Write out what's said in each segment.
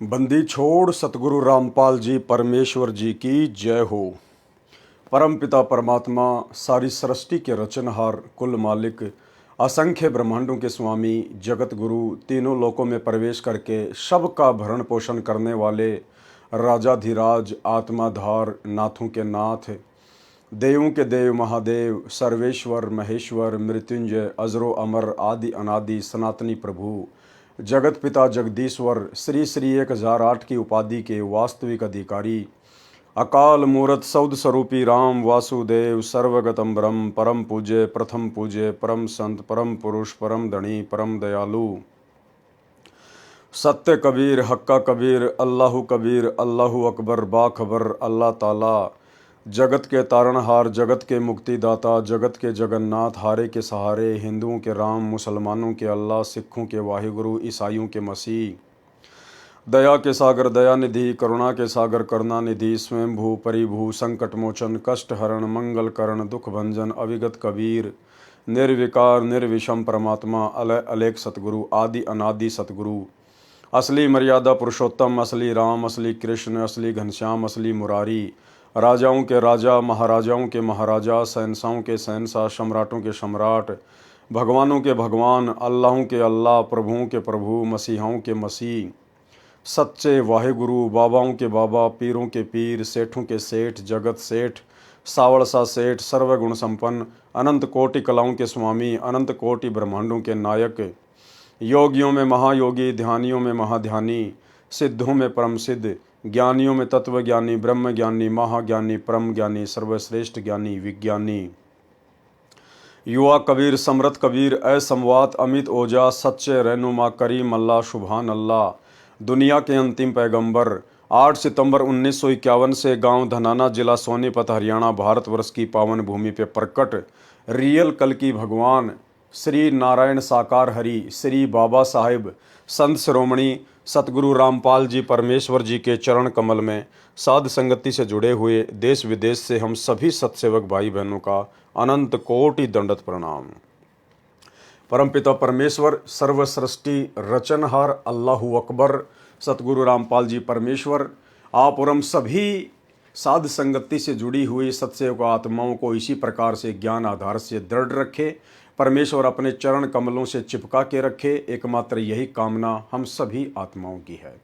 बंदी छोड़ सतगुरु रामपाल जी परमेश्वर जी की जय हो। परम पिता परमात्मा सारी सृष्टि के रचनहार कुल मालिक असंख्य ब्रह्मांडों के स्वामी जगत गुरु तीनों लोकों में प्रवेश करके सबका भरण पोषण करने वाले राजाधिराज आत्माधार नाथों के नाथ देवों के देव महादेव सर्वेश्वर महेश्वर मृत्युंजय अजरो अमर आदि अनादि सनातनी प्रभु जगत पिता जगदीश्वर श्री श्री 1008 की उपाधि के वास्तविक अधिकारी अकाल मूरत सौद स्वरूपी राम वासुदेव सर्वगतम ब्रह्म परम पूज्य प्रथम पूज्य परम संत परम पुरुष परम धनी परम दयालु सत्य कबीर हक्का कबीर अल्लाहु अकबर बाखबर अल्लाह ताला जगत के तारणहार जगत के मुक्तिदाता जगत के जगन्नाथ हारे के सहारे हिंदुओं के राम मुसलमानों के अल्लाह सिखों के वाहिगुरु ईसाइयों के मसीह दया के सागर दयानिधि करुणा के सागर करुणानिधि स्वयंभू परिभू संकट मोचन कष्ट हरण मंगल करण दुख भंजन अविगत कबीर निर्विकार निर्विषम परमात्मा अलय अलेख सतगुरु आदि अनादि सतगुरु असली मर्यादा पुरुषोत्तम असली राम असली कृष्ण असली घनश्याम असली मुरारी राजाओं के राजा महाराजाओं के महाराजा शहंशाहों के शहंशाह सम्राटों के सम्राट भगवानों के भगवान अल्लाहों के अल्लाह प्रभुओं के प्रभु मसीहाओं के मसीह सच्चे वाहिगुरु बाबाओं के बाबा पीरों के पीर सेठों के सेठ जगत सेठ सावड़सा सेठ सर्वगुण संपन्न अनंत कोटि कलाओं के स्वामी अनंत कोटि ब्रह्मांडों के नायक योगियों में महायोगी ध्यानियों में महाध्यानी सिद्धों में परम सिद्ध ज्ञानियों में तत्व ज्ञानी ब्रह्म ज्ञानी महाज्ञानी परम ज्ञानी सर्वश्रेष्ठ ज्ञानी विज्ञानी युवा कबीर समृत कबीर असमवात अमित ओजा सच्चे रहनुमा करीम अल्लाह शुभान अल्लाह दुनिया के अंतिम पैगंबर 8 सितंबर 1951 से गांव धनाना जिला सोनीपत हरियाणा भारतवर्ष की पावन भूमि पे प्रकट रियल कल की भगवान श्री नारायण साकार हरि श्री बाबा साहिब संत शिरोमणि सतगुरु रामपाल जी परमेश्वर जी के चरण कमल में साध संगति से जुड़े हुए देश विदेश से हम सभी सत्सेवक भाई बहनों का अनंत कोटि दंडत प्रणाम। परमपिता परमेश्वर सर्वसृष्टि रचनहार अल्लाहु अकबर सतगुरु रामपाल जी परमेश्वर आप और हम सभी साध संगति से जुड़ी हुई सत्सेवक आत्माओं को इसी प्रकार से ज्ञान आधार से दृढ़ रखे। परमेश्वर अपने चरण कमलों से चिपका के रखे। एकमात्र यही कामना हम सभी आत्माओं की है।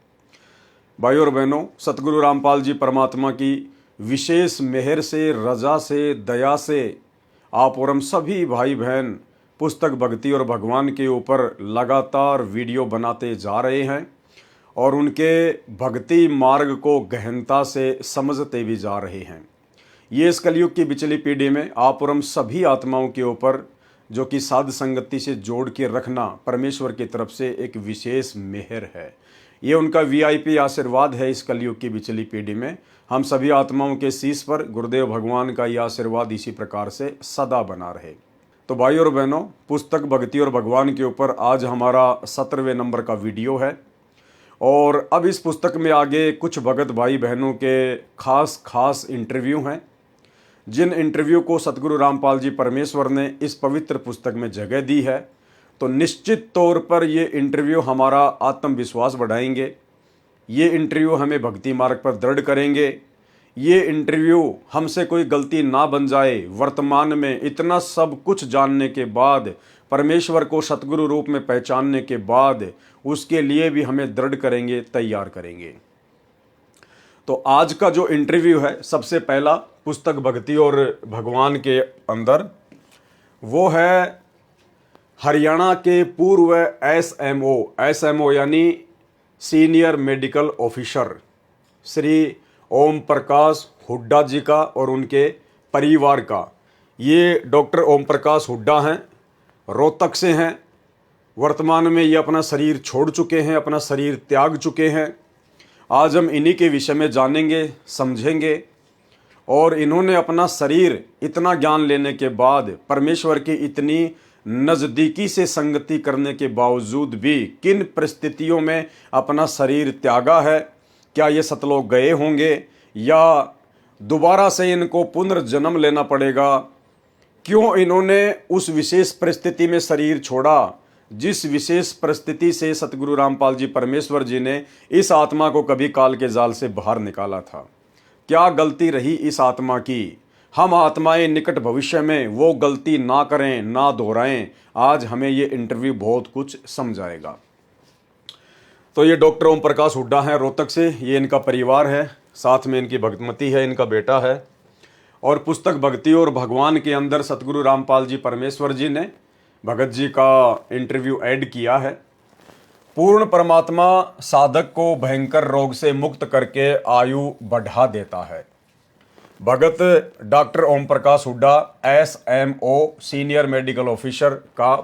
भाई और बहनों, सतगुरु रामपाल जी परमात्मा की विशेष मेहर से रजा से दया से आप और हम सभी भाई बहन पुस्तक भक्ति और भगवान के ऊपर लगातार वीडियो बनाते जा रहे हैं और उनके भक्ति मार्ग को गहनता से समझते भी जा रहे हैं। ये इस कलयुग की बिचली पीढ़ी में आप और हम सभी आत्माओं के ऊपर जो कि साध संगति से जोड़ के रखना परमेश्वर की तरफ से एक विशेष मेहर है। ये उनका वीआईपी आशीर्वाद है। इस कलयुग की बिचली पीढ़ी में हम सभी आत्माओं के शीश पर गुरुदेव भगवान का यह आशीर्वाद इसी प्रकार से सदा बना रहे। तो भाई और बहनों, पुस्तक भक्ति और भगवान के ऊपर आज हमारा 17वें नंबर का वीडियो है और अब इस पुस्तक में आगे कुछ भगत भाई बहनों के खास इंटरव्यू हैं जिन इंटरव्यू को सतगुरु रामपाल जी परमेश्वर ने इस पवित्र पुस्तक में जगह दी है। तो निश्चित तौर पर ये इंटरव्यू हमारा आत्मविश्वास बढ़ाएंगे, ये इंटरव्यू हमें भक्ति मार्ग पर दृढ़ करेंगे, ये इंटरव्यू हमसे कोई गलती ना बन जाए। वर्तमान में इतना सब कुछ जानने के बाद परमेश्वर को सतगुरु रूप में पहचानने के बाद उसके लिए भी हमें दृढ़ करेंगे, तैयार करेंगे। तो आज का जो इंटरव्यू है सबसे पहला पुस्तक भक्ति और भगवान के अंदर वो है हरियाणा के पूर्व एसएमओ यानी senior medical officer Shri Om Prakash Hooda जी का और उनके परिवार का। ये डॉक्टर ओम प्रकाश हुड्डा हैं, रोहतक से हैं। वर्तमान में ये अपना शरीर छोड़ चुके हैं, अपना शरीर त्याग चुके हैं। आज हम इन्हीं के विषय में जानेंगे, समझेंगे और इन्होंने अपना शरीर इतना ज्ञान लेने के बाद परमेश्वर की इतनी नज़दीकी से संगति करने के बावजूद भी किन परिस्थितियों में अपना शरीर त्यागा है। क्या ये सतलोक गए होंगे या दोबारा से इनको पुनर्जन्म लेना पड़ेगा? क्यों इन्होंने उस विशेष परिस्थिति में शरीर छोड़ा जिस विशेष परिस्थिति से सतगुरु रामपाल जी परमेश्वर जी ने इस आत्मा को कभी काल के जाल से बाहर निकाला था। क्या गलती रही इस आत्मा की? हम आत्माएं निकट भविष्य में वो गलती ना करें, ना दोहराएं। आज हमें ये इंटरव्यू बहुत कुछ समझाएगा। तो ये डॉक्टर ओम प्रकाश हुड्डा हैं रोहतक से, ये इनका परिवार है, साथ में इनकी भगतमती है, इनका बेटा है। और पुस्तक भक्ति और भगवान के अंदर सतगुरु रामपाल जी परमेश्वर जी ने भगत जी का इंटरव्यू ऐड किया है। पूर्ण परमात्मा साधक को भयंकर रोग से मुक्त करके आयु बढ़ा देता है। Bhagat doctor Om Prakash Hooda SMO senior medical officer का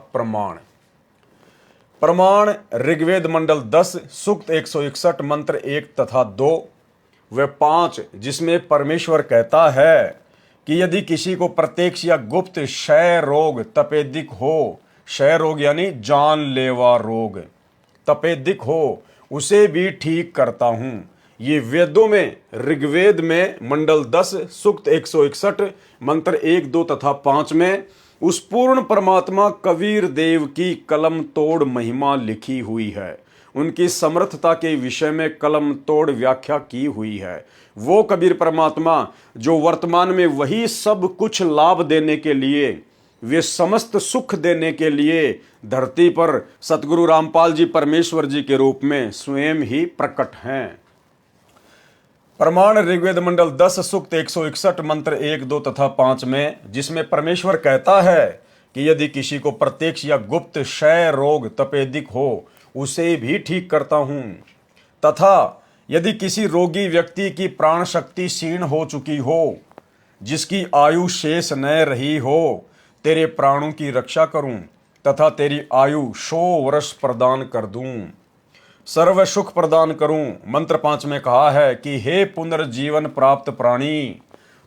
प्रमाण ऋग्वेद मंडल 10 सूक्त 161 मंत्र 1 तथा 2 व 5, जिसमें परमेश्वर कहता है कि यदि किसी को प्रत्यक्ष या गुप्त क्षय रोग तपेदिक हो, क्षय रोग यानी जानलेवा रोग तपेदिक हो, उसे भी ठीक करता हूं। ये वेदों में ऋग्वेद में मंडल 10 सूक्त 161 मंत्र 1, 2 तथा 5 में उस पूर्ण परमात्मा कबीर देव की कलम तोड़ महिमा लिखी हुई है। उनकी समर्थता के विषय में कलम तोड़ व्याख्या की हुई है। वो कबीर परमात्मा जो वर्तमान में वही सब कुछ लाभ देने के लिए, वे समस्त सुख देने के लिए धरती पर सतगुरु रामपाल जी परमेश्वर जी के रूप में स्वयं ही प्रकट हैं। प्रमाण ऋग्वेद मंडल 10 सूक्त 161 मंत्र 1, 2 तथा 5 में, जिसमें परमेश्वर कहता है कि यदि किसी को प्रत्यक्ष या गुप्त क्षय रोग तपेदिक हो, उसे भी ठीक करता हूं। तथा यदि किसी रोगी व्यक्ति की प्राण शक्ति क्षीण हो चुकी हो, जिसकी आयु शेष न रही हो, तेरे प्राणों की रक्षा करूं तथा तेरी आयु 100 वर्ष प्रदान कर दूं, सर्व सुख प्रदान करूं। मंत्र 5 में कहा है कि हे पुनर्जीवन प्राप्त प्राणी,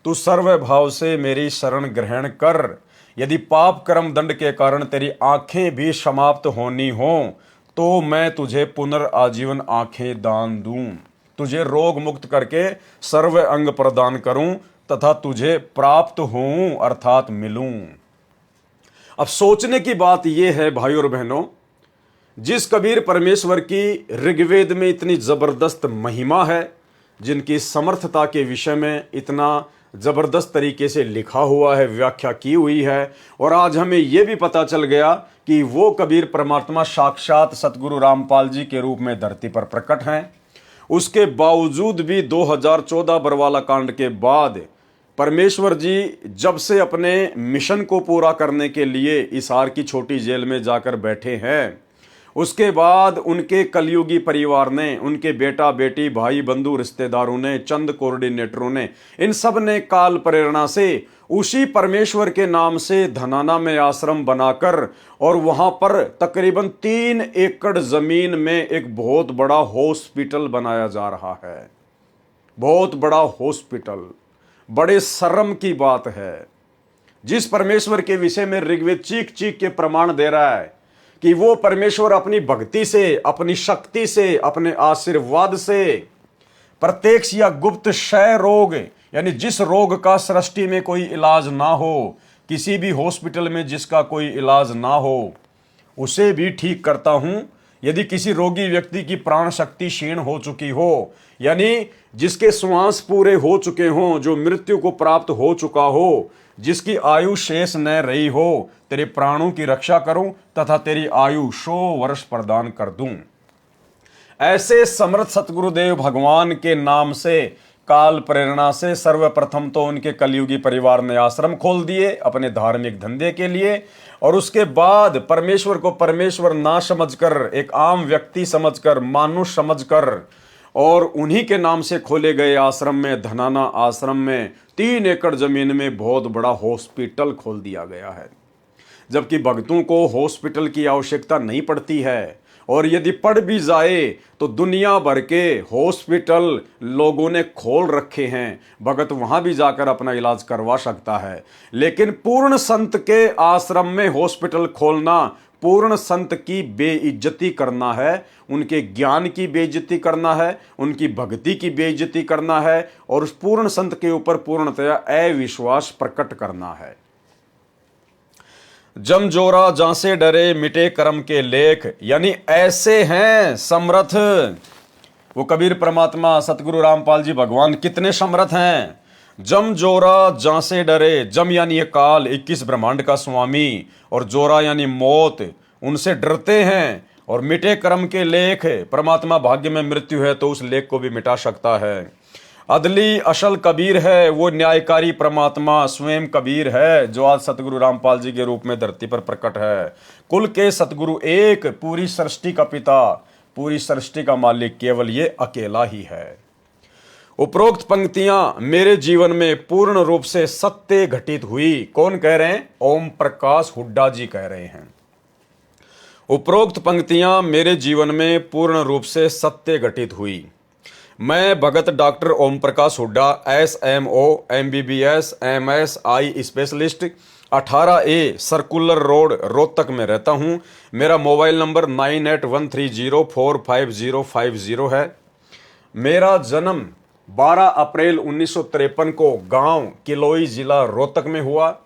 तू सर्व भाव से मेरी शरण ग्रहण कर। यदि पाप कर्म दंड के कारण तेरी आंखें भी समाप्त होनी हो, तो मैं तुझे पुनर्आजीवन आंखें दान दूं, तुझे रोग मुक्त करके सर्व अंग प्रदान करूं तथा तुझे प्राप्त होऊं अर्थात मिलूं। अब सोचने की बात यह है भाइयों और बहनों, जिस कबीर परमेश्वर की ऋग्वेद में इतनी जबरदस्त महिमा है, जिनकी समर्थता के विषय में इतना जबरदस्त तरीके से लिखा हुआ है, व्याख्या की हुई है, और आज हमें यह भी पता चल गया कि वो कबीर परमात्मा साक्षात सतगुरु रामपाल जी के रूप में धरती पर प्रकट हैं। उसके बावजूद भी 2014 बरवाला कांड के बाद परमेश्वर जी जब से अपने मिशन को पूरा करने के लिए हिसार की छोटी जेल में जाकर बैठे हैं, उसके बाद उनके कलयुगी परिवार ने, उनके बेटा बेटी भाई बंधु रिश्तेदारों ने, चंद कोऑर्डिनेटरों ने, इन सब ने काल प्रेरणा से उसी परमेश्वर के नाम से धनाना में आश्रम बनाकर और वहां पर तकरीबन 3 एकड़ जमीन में एक बहुत बड़ा हॉस्पिटल बनाया जा रहा है। बहुत बड़ा हॉस्पिटल, बड़े शर्म की बात है। जिस परमेश्वर के विषय में ऋग्वेद चीख चीख के प्रमाण दे रहा है कि वो परमेश्वर अपनी भक्ति से, अपनी शक्ति से, अपने आशीर्वाद से प्रत्यक्ष या गुप्त क्षय रोग, यानी जिस रोग का सृष्टि में कोई इलाज ना हो, किसी भी हॉस्पिटल में जिसका कोई इलाज ना हो, उसे भी ठीक करता हूं। यदि किसी रोगी व्यक्ति की प्राण शक्ति क्षीण हो चुकी हो, यानी जिसके श्वास पूरे हो चुके हों, जो मृत्यु को प्राप्त हो चुका हो, जिसकी आयु शेष न रही हो, तेरे प्राणों की रक्षा करूं तथा तेरी आयु 100 वर्ष प्रदान कर दूं। ऐसे समर्थ सतगुरुदेव भगवान के नाम से काल प्रेरणा से सर्वप्रथम तो उनके कलयुगी परिवार ने आश्रम खोल दिए अपने धार्मिक धंधे के लिए, और उसके बाद परमेश्वर को परमेश्वर ना समझकर, एक आम व्यक्ति समझकर, मानुष समझकर, और उन्हीं के नाम से खोले गए आश्रम में, धनाना आश्रम में 3 एकड़ जमीन में बहुत बड़ा हॉस्पिटल खोल दिया गया है। जबकि भक्तों को हॉस्पिटल की आवश्यकता नहीं पड़ती है, और यदि पड़ भी जाए तो दुनिया भर के हॉस्पिटल लोगों ने खोल रखे हैं, भगत वहां भी जाकर अपना इलाज करवा सकता है। लेकिन पूर्ण संत के आश्रम में हॉस्पिटल खोलना पूर्ण संत की बेइज्जती करना है, उनके ज्ञान की बेइज्जती करना है, उनकी भक्ति की बेइज्जती करना है, और उस पूर्ण संत के ऊपर पूर्णतया अविश्वास प्रकट करना है। जम जोरा जहां से डरे मिटे कर्म के लेख, यानी ऐसे हैं समर्थ वो कबीर परमात्मा सतगुरु रामपाल जी भगवान कितने समर्थ हैं। जम जोरा जहां से डरे, जम यानी ये काल 21 ब्रह्मांड का स्वामी, और जोरा यानी मौत, उनसे डरते हैं। और मिटे कर्म के लेख, परमात्मा भाग्य में मृत्यु है तो उस लेख को भी मिटा सकता है। अदली असल कबीर है वो न्यायकारी परमात्मा स्वयं कबीर है, जो आज सतगुरु रामपाल जी के रूप में धरती पर प्रकट है। कुल के सतगुरु एक, पूरी सृष्टि का पिता, पूरी सृष्टि का मालिक केवल ये अकेला ही है। उपरोक्त पंक्तियां मेरे जीवन में पूर्ण रूप से सत्य घटित हुई। कौन कह रहे हैं? ओम प्रकाश हुड्डा जी कह रहे हैं। उपरोक्त पंक्तियां मेरे जीवन में पूर्ण रूप से सत्य घटित हुई। मैं Bhagat doctor Om Prakash Hooda, SMO, MBBS, MS, eye specialist, 18A Circular Road, Rohtak में रहता हूं। मेरा मोबाइल नंबर 9813045050 है। मेरा जन्म 12 अप्रैल 1953 को गांव किलोई जिला रोहतक में हुआ।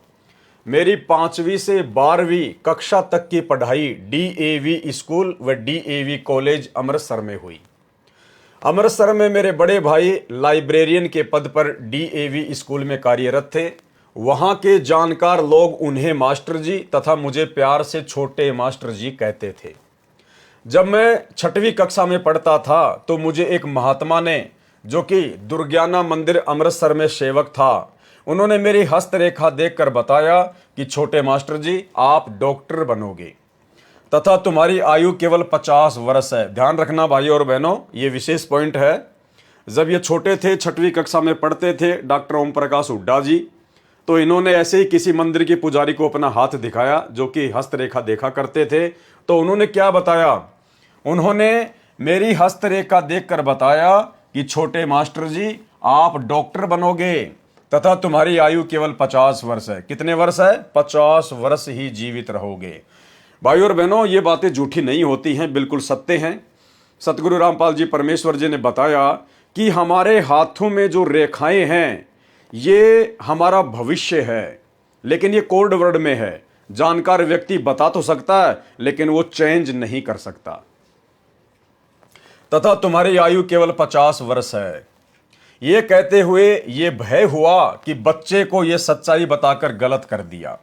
मेरी 5वीं से 12वीं कक्षा तक की पढ़ाई DAV स्कूल व DAV कॉलेज अमृतसर में हुई। अमृतसर में मेरे बड़े भाई लाइब्रेरियन के पद पर DAV स्कूल में कार्यरत थे। वहां के जानकार लोग उन्हें मास्टर जी तथा मुझे प्यार से छोटे मास्टर जी कहते थे। जब मैं 6वीं कक्षा में पढ़ता था तो मुझे एक महात्मा ने, जो कि दुर्ज्ञाना मंदिर अमृतसर में सेवक था, उन्होंने मेरी हस्तरेखा देखकर बताया कि छोटे मास्टर जी आप डॉक्टर बनोगे तथा तुम्हारी आयु केवल 50 वर्ष है। ध्यान रखना भाइयों और बहनों, ये विशेष पॉइंट है। जब ये छोटे थे, 6वीं कक्षा में पढ़ते थे, डॉक्टर ओम प्रकाश हुड्डा जी, तो इन्होंने ऐसे ही किसी मंदिर के पुजारी को अपना हाथ दिखाया, जो कि हस्तरेखा देखा करते थे। तो उन्होंने क्या बताया? उन्होंने मेरी हस्तरेखा देखकर बताया कि छोटे मास्टर जी आप डॉक्टर बनोगे तथा तुम्हारी आयु केवल 50 वर्ष है। कितने वर्ष है? 50 वर्ष ही जीवित रहोगे। भाइयों और बहनों, ये बातें झूठी नहीं होती हैं, बिल्कुल सत्य हैं। सतगुरु रामपाल जी परमेश्वर जी ने बताया कि हमारे हाथों में जो रेखाएं हैं ये हमारा भविष्य है, लेकिन ये कोड वर्ड में है। जानकार व्यक्ति बता तो सकता है लेकिन वो चेंज नहीं कर सकता। तथा तुम्हारी आयु केवल 50 वर्ष है। ये कहते हुए ये भय हुआ कि बच्चे को ये सच्चाई बताकर गलत कर दिया,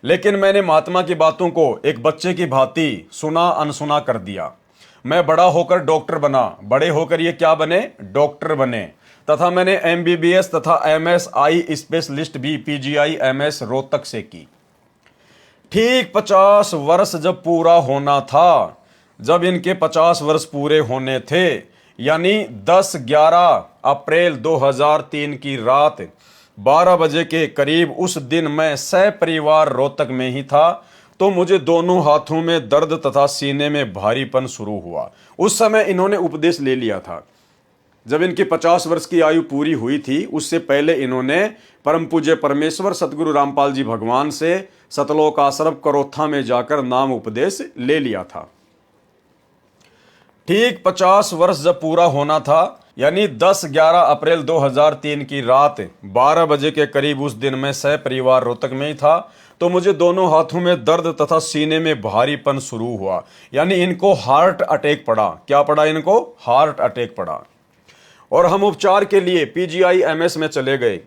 लेकिन मैंने महात्मा की बातों को एक बच्चे की भांति सुना अनसुना कर दिया। मैं बड़ा होकर डॉक्टर बना। बड़े होकर ये क्या बने? डॉक्टर बने। तथा मैंने MBBS तथा MS आई स्पेशलिस्ट भी PGI MS रोहतक से की। ठीक 50 वर्ष जब पूरा होना था, जब इनके 50 वर्ष पूरे होने थे, यानी 10-11 अप्रैल 2003 की रात 12 बजे के करीब, उस दिन मैं सपरिवार रोहतक में ही था, तो मुझे दोनों हाथों में दर्द तथा सीने में भारीपन शुरू हुआ। उस समय इन्होंने उपदेश ले लिया था। जब इनकी 50 वर्ष की आयु पूरी हुई थी, उससे पहले इन्होंने परम पूज्य परमेश्वर सतगुरु रामपाल जी भगवान से सतलोक आश्रम करोथा में जाकर नाम उपदेश ले लिया था। ठीक 50 वर्ष जब पूरा होना था, यानी 10-11 अप्रैल 2003 की रात 12 बजे के करीब, उस दिन मैं सपरिवार रोहतक में ही था, तो मुझे दोनों हाथों में दर्द तथा सीने में भारीपन शुरू हुआ। यानी इनको हार्ट अटैक पड़ा। क्या पड़ा इनको? हार्ट अटैक पड़ा। और हम उपचार के लिए PGI MS में चले गए।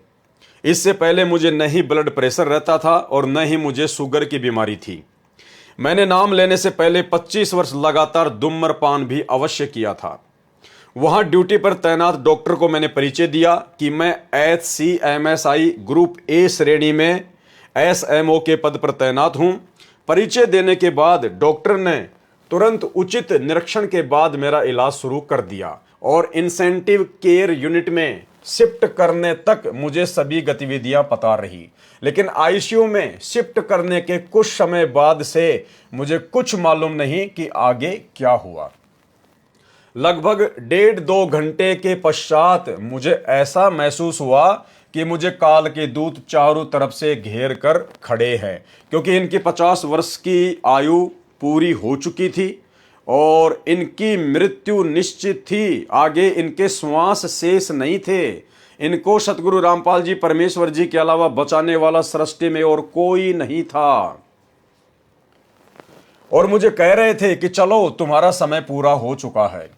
इससे पहले मुझे न ही ब्लड प्रेशर रहता था और न ही मुझे शुगर की बीमारी थी। मैंने नाम लेने से पहले 25 वर्ष लगातार धूम्रपान भी अवश्य किया था। वहां ड्यूटी पर तैनात डॉक्टर को मैंने परिचय दिया कि मैं HCMSI ग्रुप A श्रेणी में SMO के पद पर तैनात हूं। परिचय देने के बाद डॉक्टर ने तुरंत उचित निरीक्षण के बाद मेरा इलाज शुरू कर दिया और इंसेंटिव केयर यूनिट में शिफ्ट करने तक मुझे सभी गतिविधियां पता रही। लेकिन ICU में शिफ्ट करने के कुछ समय बाद से मुझे कुछ मालूम नहीं कि आगे क्या हुआ। लगभग 1.5-2 घंटे के पश्चात मुझे ऐसा महसूस हुआ कि मुझे काल के दूत चारों तरफ से घेर कर खड़े हैं, क्योंकि इनकी 50 वर्ष की आयु पूरी हो चुकी थी और इनकी मृत्यु निश्चित थी। आगे इनके श्वास शेष नहीं थे। इनको सतगुरु रामपाल जी परमेश्वर जी के अलावा बचाने वाला सृष्टि में और कोई नहीं था। और मुझे कह रहे थे कि चलो तुम्हारा समय पूरा हो चुका है,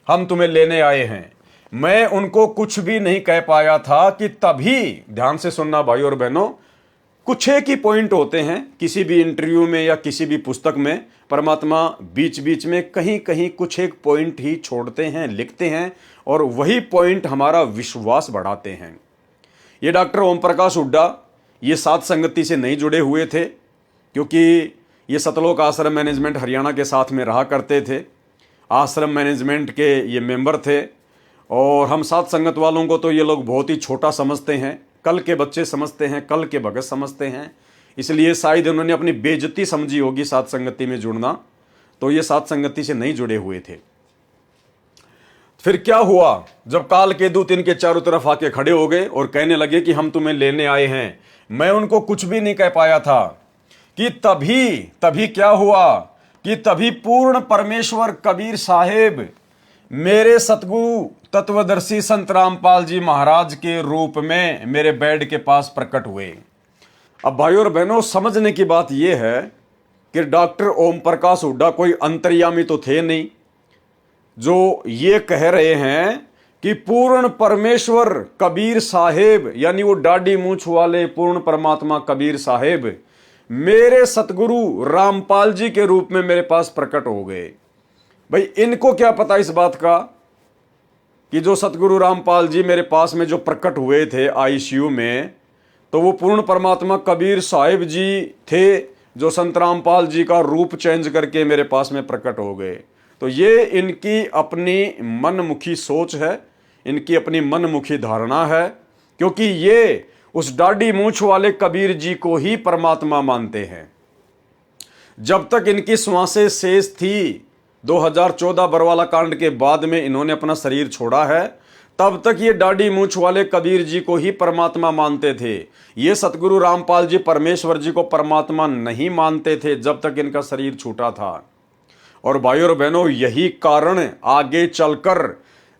हम तुम्हें लेने आए हैं। मैं उनको कुछ भी नहीं कह पाया था कि तभी, ध्यान से सुनना भाई और बहनों, कुछ एक ही पॉइंट होते हैं किसी भी इंटरव्यू में या किसी भी पुस्तक में। परमात्मा बीच बीच में कहीं कहीं कुछ एक पॉइंट ही छोड़ते हैं, लिखते हैं, और वही पॉइंट हमारा विश्वास बढ़ाते हैं। ये डॉक्टर ओम प्रकाश हुड्डा ये सात संगति से नहीं जुड़े हुए थे, क्योंकि ये सतलोक आश्रम मैनेजमेंट हरियाणा के साथ में रहा करते थे। आश्रम मैनेजमेंट के ये मेंबर थे, और हम सात संगत वालों को तो ये लोग बहुत ही छोटा समझते हैं, कल के बच्चे समझते हैं, कल के भगत समझते हैं। इसलिए शायद उन्होंने अपनी बेइज्जती समझी होगी सात संगति में जुड़ना, तो ये सात संगति से नहीं जुड़े हुए थे। फिर क्या हुआ, जब काल के दूत इनके चारों तरफ आके खड़े हो गए और कहने लगे कि हम तुम्हें लेने आए हैं, मैं उनको कुछ भी नहीं कह पाया था कि तभी क्या हुआ कि तभी पूर्ण परमेश्वर कबीर साहेब मेरे सतगुरु तत्वदर्शी संत रामपाल जी महाराज के रूप में मेरे बेड के पास प्रकट हुए। अब भाइयों और बहनों, समझने की बात यह है कि डॉक्टर ओम प्रकाश हुड्डा कोई अंतर्यामी तो थे नहीं, जो ये कह रहे हैं कि पूर्ण परमेश्वर कबीर साहेब, यानी वो दाढ़ी मूंछ वाले पूर्ण परमात्मा कबीर साहेब मेरे सतगुरु रामपाल जी के रूप में मेरे पास प्रकट हो गए। भाई इनको क्या पता इस बात का कि जो सतगुरु रामपाल जी मेरे पास में जो प्रकट हुए थे आईसीयू में, तो वो पूर्ण परमात्मा कबीर साहिब जी थे, जो संत रामपाल जी का रूप चेंज करके मेरे पास में प्रकट हो गए। तो ये इनकी अपनी मनमुखी सोच है, इनकी अपनी मनमुखी धारणा है, क्योंकि ये उस दाढ़ी मूंछ वाले कबीर जी को ही परमात्मा मानते हैं। जब तक इनकी श्वासें शेष थी, 2014 बरवाला कांड के बाद में इन्होंने अपना शरीर छोड़ा है, तब तक ये दाढ़ी मूंछ वाले कबीर जी को ही परमात्मा मानते थे। ये सतगुरु रामपाल जी परमेश्वर जी को परमात्मा नहीं मानते थे जब तक इनका शरीर छूटा था। और भाइयों और बहनों, यही कारण आगे चलकर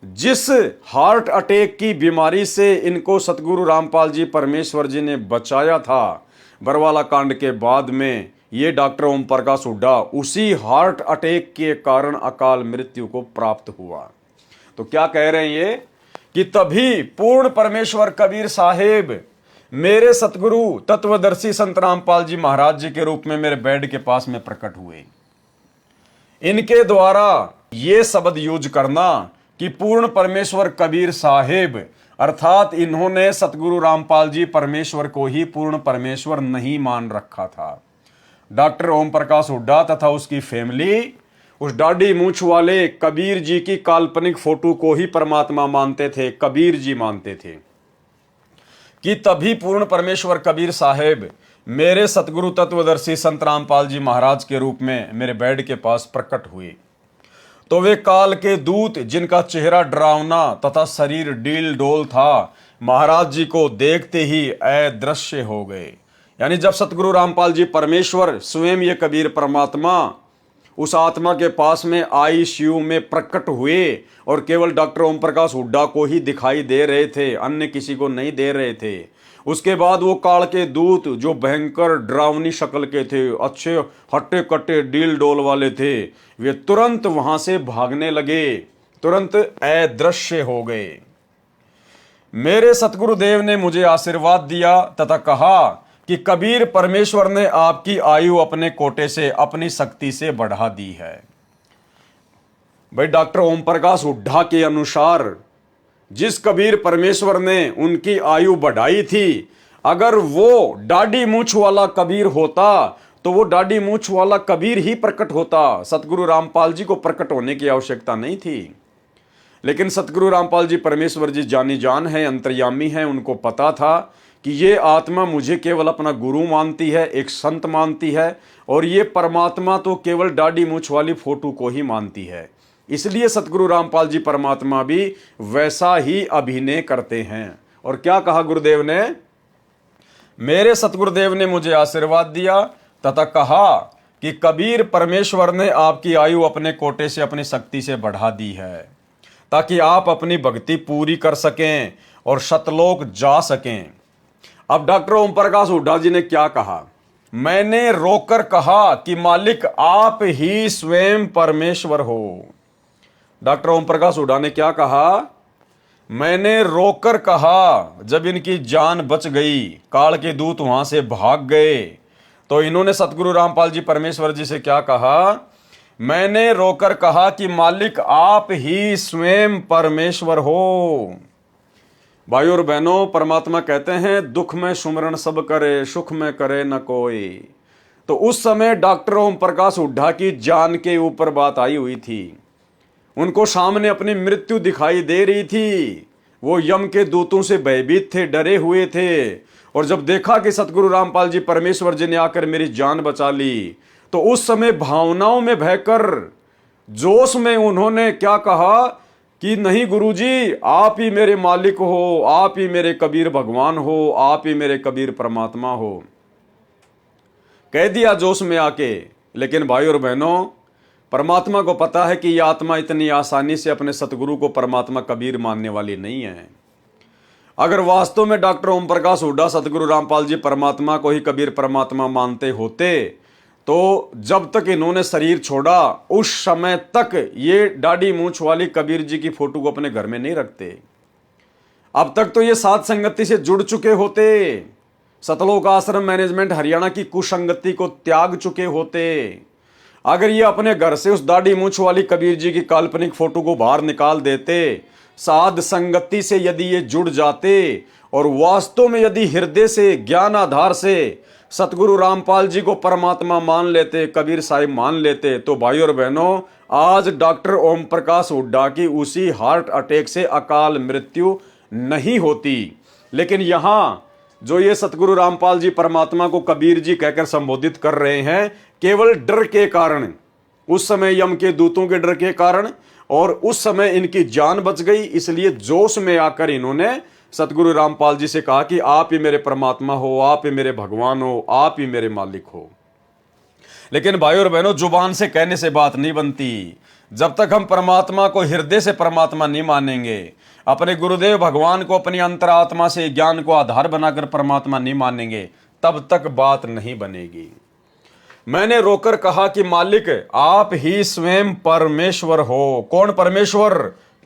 जिस हार्ट अटैक की बीमारी से इनको सतगुरु रामपाल जी परमेश्वर जी ने बचाया था बरवाला कांड के बाद में, ये डॉक्टर ओम प्रकाश हुड्डा उसी हार्ट अटैक के कारण अकाल मृत्यु को प्राप्त हुआ। तो क्या कह रहे हैं ये कि तभी पूर्ण परमेश्वर कबीर साहेब मेरे सतगुरु तत्वदर्शी संत रामपाल जी महाराज जी के रूप में मेरे बेड के पास में प्रकट हुए। इनके द्वारा ये शब्द यूज करना कि पूर्ण परमेश्वर कबीर साहेब, अर्थात इन्होंने सतगुरु रामपाल जी परमेश्वर को ही पूर्ण परमेश्वर नहीं मान रखा था। डॉक्टर ओम प्रकाश हुड्डा तथा उसकी फैमिली उस दाढ़ी मूंछ वाले कबीर जी की काल्पनिक फोटो को ही परमात्मा मानते थे, कबीर जी मानते थे। कि तभी पूर्ण परमेश्वर कबीर साहेब मेरे सतगुरु तत्वदर्शी संत रामपाल जी महाराज के रूप में मेरे बेड के पास प्रकट हुए। तो वे काल के दूत, जिनका चेहरा डरावना तथा शरीर डील डोल था, महाराज जी को देखते ही अदृश्य हो गए। यानी जब सतगुरु रामपाल जी परमेश्वर स्वयं ये कबीर परमात्मा उस आत्मा के पास में आईसीयू में प्रकट हुए और केवल डॉक्टर ओम प्रकाश हुड्डा को ही दिखाई दे रहे थे, अन्य किसी को नहीं दे रहे थे। उसके बाद वो काल के दूत जो भयंकर डरावनी शक्ल के थे, अच्छे हट्टे कट्टे डील डोल वाले थे, वे तुरंत वहां से भागने लगे, तुरंत अदृश्य हो गए। मेरे सतगुरुदेव ने मुझे आशीर्वाद दिया तथा कहा कि कबीर परमेश्वर ने आपकी आयु अपने कोटे से, अपनी शक्ति से बढ़ा दी है। भाई डॉक्टर ओम प्रकाश हुड्डा के अनुसार जिस कबीर परमेश्वर ने उनकी आयु बढ़ाई थी, अगर वो दाढ़ी मूंछ वाला कबीर होता तो वो दाढ़ी मूंछ वाला कबीर ही प्रकट होता, सतगुरु रामपाल जी को प्रकट होने की आवश्यकता नहीं थी। लेकिन सतगुरु रामपाल जी परमेश्वर जी जानी जान है, अंतर्यामी है, उनको पता था कि ये आत्मा मुझे केवल अपना गुरु मानती है, एक संत मानती है, और ये परमात्मा तो केवल दाढ़ी मूंछ वाली फोटो को ही मानती है। इसलिए सतगुरु रामपाल जी परमात्मा भी वैसा ही अभिनय करते हैं। और क्या कहा गुरुदेव ने? मेरे सतगुरुदेव ने मुझे आशीर्वाद दिया तथा कहा कि कबीर परमेश्वर ने आपकी आयु अपने कोटे से, अपनी शक्ति से बढ़ा दी है, ताकि आप अपनी भक्ति पूरी कर सकें और सतलोक जा सकें। अब डॉक्टर ओम प्रकाश हुड्डा जी ने क्या कहा मैंने रोकर कहा कि मालिक आप ही स्वयं परमेश्वर हो। डॉक्टर ओम प्रकाश हुड्डा ने क्या कहा? मैंने रोकर कहा। जब इनकी जान बच गई, काल के दूत वहां से भाग गए, तो इन्होंने सतगुरु रामपाल जी परमेश्वर जी से क्या कहा? मैंने रोकर कहा कि मालिक आप ही स्वयं परमेश्वर हो। भाई और बहनों, परमात्मा कहते हैं दुख में सुमरण सब करे, सुख में करे न कोई। तो उस समय डॉक्टर ओम प्रकाश हुड्डा की जान के ऊपर बात आई हुई थी। उनको सामने अपनी मृत्यु दिखाई दे रही थी। वो यम के दूतों से भयभीत थे, डरे हुए थे। और जब देखा कि सतगुरु रामपाल जी परमेश्वर जी ने आकर मेरी जान बचा ली, तो उस समय भावनाओं में बहकर, जोश में उन्होंने क्या कहा कि नहीं गुरुजी, आप ही मेरे मालिक हो, आप ही मेरे कबीर भगवान हो, आप ही मेरे कबीर परमात्मा हो, कह दिया जोश में आके। लेकिन भाई और बहनों, परमात्मा को पता है कि यह आत्मा इतनी आसानी से अपने सतगुरु को परमात्मा कबीर मानने वाली नहीं है। अगर वास्तव में डॉक्टर ओम प्रकाश हुड्डा सतगुरु रामपाल जी परमात्मा को ही कबीर परमात्मा मानते होते, तो जब तक इन्होंने शरीर छोड़ा उस समय तक ये दाढ़ी मूंछ वाली कबीर जी की फोटो को अपने घर में नहीं रखते। अब तक तो ये साध संगति से जुड़ चुके होते, सतलोक आश्रम मैनेजमेंट हरियाणा की कुसंगति को त्याग चुके होते। अगर ये अपने घर से उस दाढ़ी मूंछ वाली कबीर जी की काल्पनिक फोटो को बाहर निकाल देते, साध संगति से यदि ये जुड़ जाते और वास्तव में यदि हृदय से, ज्ञान आधार से सतगुरु रामपाल जी को परमात्मा मान लेते, कबीर साहिब मान लेते, तो भाई और बहनों, आज डॉक्टर ओम प्रकाश हुड्डा की उसी हार्ट अटैक से अकाल मृत्यु नहीं होती। लेकिन यहां जो ये सतगुरु रामपाल जी परमात्मा को कबीर जी कहकर संबोधित कर रहे हैं, केवल डर के कारण, उस समय यम के दूतों के डर के कारण, और उस समय इनकी जान बच गई, इसलिए जोश में आकर इन्होंने सतगुरु रामपाल जी से कहा कि आप ही मेरे परमात्मा हो, आप ही मेरे भगवान हो, आप ही मेरे मालिक हो। लेकिन भाई और बहनों, जुबान से कहने से बात नहीं बनती। जब तक हम परमात्मा को हृदय से परमात्मा नहीं मानेंगे, अपने गुरुदेव भगवान को अपनी अंतरात्मा से ज्ञान को आधार बनाकर परमात्मा नहीं मानेंगे, तब तक बात नहीं बनेगी। मैंने रोकर कहा कि मालिक आप ही स्वयं परमेश्वर हो। कौन परमेश्वर?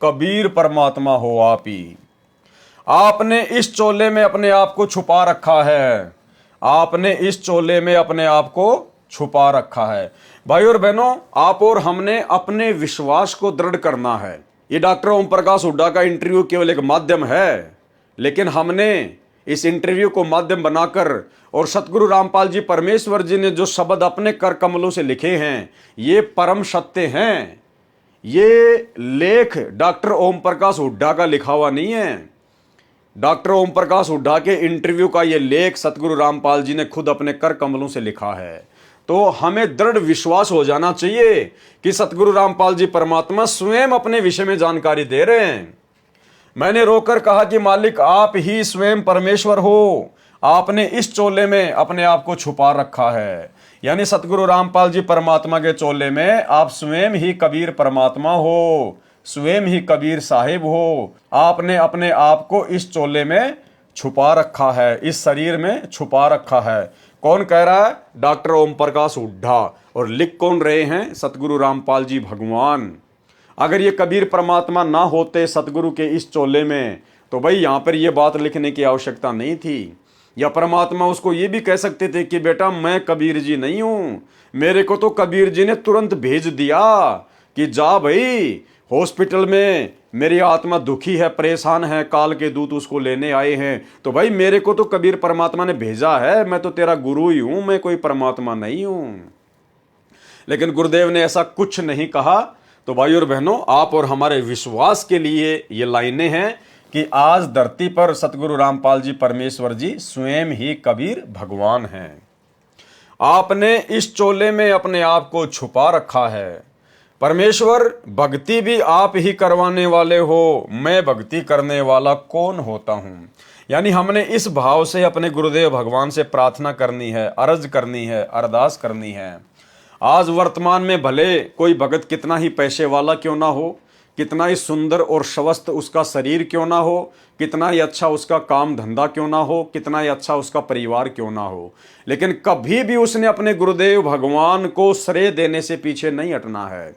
कबीर परमात्मा हो आप ही। आपने इस चोले में अपने आप को छुपा रखा है, आपने इस चोले में अपने आप को छुपा रखा है। भाई और बहनों, आप और हमने अपने विश्वास को दृढ़ करना है। ये डॉक्टर ओम प्रकाश हुड्डा का इंटरव्यू केवल एक माध्यम है, लेकिन हमने इस इंटरव्यू को माध्यम बनाकर और सतगुरु रामपाल जी परमेश्वर जी ने जो शब्द अपने कर कमलों से लिखे हैं, ये परम सत्य हैं। ये लेख डॉक्टर ओम प्रकाश हुड्डा का लिखा हुआ नहीं है। डॉक्टर ओम प्रकाश हुड्डा के इंटरव्यू का ये लेख सतगुरु रामपाल जी ने खुद अपने कर कमलों से लिखा है। तो हमें दृढ़ विश्वास हो जाना चाहिए कि सतगुरु रामपाल जी परमात्मा स्वयं अपने विषय में जानकारी दे रहे हैं। मैंने रोकर कहा कि मालिक आप ही स्वयं परमेश्वर हो, आपने इस चोले में अपने आप को छुपा रखा है। यानी सतगुरु रामपाल जी परमात्मा के चोले में आप स्वयं ही कबीर परमात्मा हो, स्वयं ही कबीर साहिब हो। आपने अपने आप को इस चोले में छुपा रखा है, इस शरीर में छुपा रखा है। कौन कह रहा है? डॉक्टर ओम प्रकाश हुड्डा। और लिख कौन रहे हैं? सतगुरु रामपाल जी भगवान। अगर ये कबीर परमात्मा ना होते सतगुरु के इस चोले में, तो भाई यहां पर ये बात लिखने की आवश्यकता नहीं थी। या परमात्मा उसको ये भी कह सकते थे कि बेटा मैं कबीर जी नहीं हूं, मेरे को तो कबीर जी ने तुरंत भेज दिया कि जा भाई हॉस्पिटल में, मेरी आत्मा दुखी है, परेशान है, काल के दूत उसको लेने आए हैं। तो भाई मेरे को तो कबीर परमात्मा ने भेजा है, मैं तो तेरा गुरु ही हूं, मैं कोई परमात्मा नहीं हूं। लेकिन गुरुदेव ने ऐसा कुछ नहीं कहा। तो भाई और बहनों, आप और हमारे विश्वास के लिए ये लाइनें हैं कि आज धरती पर सतगुरु रामपाल जी परमेश्वर जी स्वयं ही कबीर भगवान हैं। आपने इस चोले में अपने आप को छुपा रखा है। परमेश्वर भक्ति भी आप ही करवाने वाले हो, मैं भक्ति करने वाला कौन होता हूं। यानी हमने इस भाव से अपने गुरुदेव भगवान से प्रार्थना करनी है, अर्ज करनी है, अरदास करनी है। आज वर्तमान में भले कोई भगत कितना ही पैसे वाला क्यों ना हो, कितना ही सुंदर और स्वस्थ उसका शरीर क्यों ना हो, कितना ही अच्छा उसका काम धंधा क्यों ना हो, कितना ही अच्छा उसका परिवार क्यों ना हो, लेकिन कभी भी उसने अपने गुरुदेव भगवान को श्रेय देने से पीछे नहीं हटना है।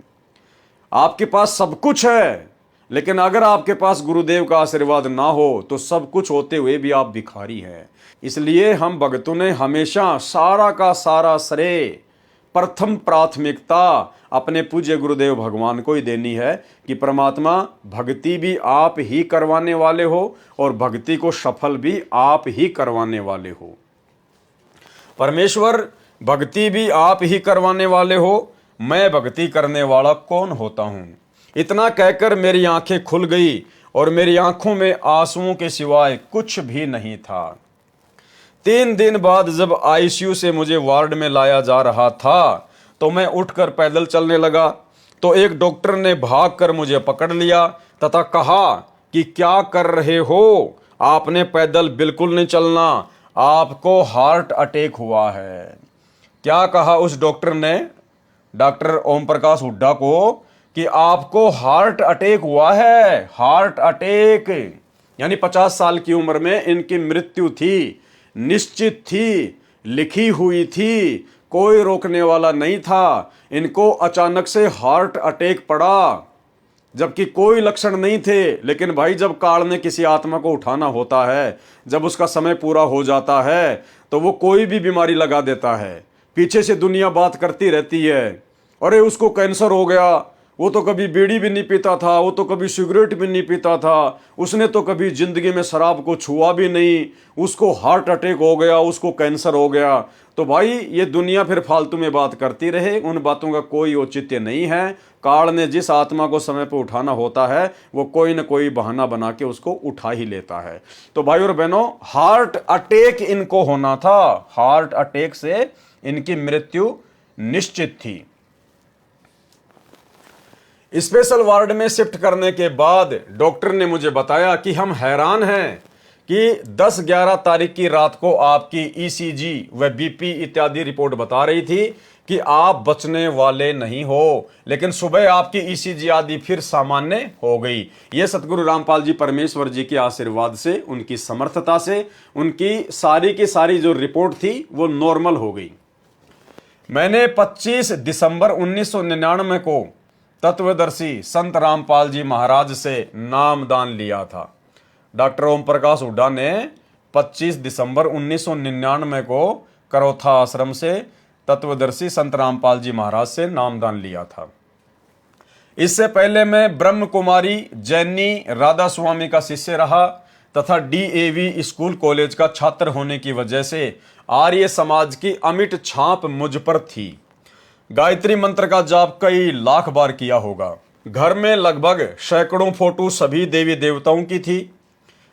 आपके पास सब कुछ है, लेकिन अगर आपके पास गुरुदेव का आशीर्वाद ना हो तो सब कुछ होते हुए भी आप भिखारी हैं। इसलिए हम भक्तों ने हमेशा सारा का सारा श्रेय, प्रथम प्राथमिकता अपने पूज्य गुरुदेव भगवान को ही देनी है कि परमात्मा भक्ति भी आप ही करवाने वाले हो और भक्ति को सफल भी आप ही करवाने वाले हो। परमेश्वर भक्ति भी आप ही करवाने वाले हो, मैं भक्ति करने वाला कौन होता हूं। इतना कहकर मेरी आंखें खुल गई और मेरी आंखों में आंसुओं के सिवाय कुछ भी नहीं था। 3 दिन बाद जब आईसीयू से मुझे वार्ड में लाया जा रहा था तो मैं उठकर पैदल चलने लगा तो एक डॉक्टर ने भागकर मुझे पकड़ लिया तथा कहा कि क्या कर रहे हो, आपने पैदल बिल्कुल नहीं चलना, आपको हार्ट अटैक हुआ है। क्या कहा उस डॉक्टर ने डॉक्टर ओम प्रकाश हुड्डा को कि आपको हार्ट अटैक हुआ है। हार्ट अटैक यानी 50 साल की उम्र में इनकी मृत्यु थी, निश्चित थी, लिखी हुई थी, कोई रोकने वाला नहीं था। इनको अचानक से हार्ट अटैक पड़ा जबकि कोई लक्षण नहीं थे। लेकिन भाई जब काल ने किसी आत्मा को उठाना होता है, जब उसका समय पूरा हो जाता है तो वो कोई भी बीमारी लगा देता है। पीछे से दुनिया बात करती रहती है, अरे उसको कैंसर हो गया, वो तो कभी बीड़ी भी नहीं पीता था, वो तो कभी सिगरेट भी नहीं पीता था, उसने तो कभी जिंदगी में शराब को छुआ भी नहीं, उसको हार्ट अटैक हो गया, उसको कैंसर हो गया। तो भाई ये दुनिया फिर फालतू में बात करती रहे, उन बातों का कोई औचित्य नहीं है। काल ने जिस आत्मा को समय पर उठाना होता है वो कोई न कोई बहाना बना के उसको उठा ही लेता है। तो भाई और बहनों, हार्ट अटैक इनको होना था, हार्ट अटैक से इनकी मृत्यु निश्चित थी। स्पेशल वार्ड में शिफ्ट करने के बाद डॉक्टर ने मुझे बताया कि हम हैरान हैं कि 10-11 तारीख की रात को आपकी ईसीजी व बीपी इत्यादि रिपोर्ट बता रही थी कि आप बचने वाले नहीं हो, लेकिन सुबह आपकी ईसीजी आदि फिर सामान्य हो गई। ये सतगुरु रामपाल जी परमेश्वर जी के आशीर्वाद से, उनकी समर्थता से, उनकी सारी की सारी जो रिपोर्ट थी वो नॉर्मल हो गई। मैंने 25 दिसंबर 1999 को तत्वदर्शी संत रामपाल जी महाराज से नामदान लिया था। डॉक्टर ओम प्रकाश हुड्डा ने 25 दिसंबर 1999 को करौथा आश्रम से तत्वदर्शी संत रामपाल जी महाराज से नामदान लिया था। इससे पहले मैं ब्रह्म कुमारी जैनी राधा स्वामी का शिष्य रहा तथा डीएवी स्कूल कॉलेज का छात्र होने की वजह से आर्य समाज की अमिट छाप मुझ पर थी। गायत्री मंत्र का जाप कई लाख बार किया होगा। घर में लगभग सैकड़ों फोटो सभी देवी देवताओं की थी।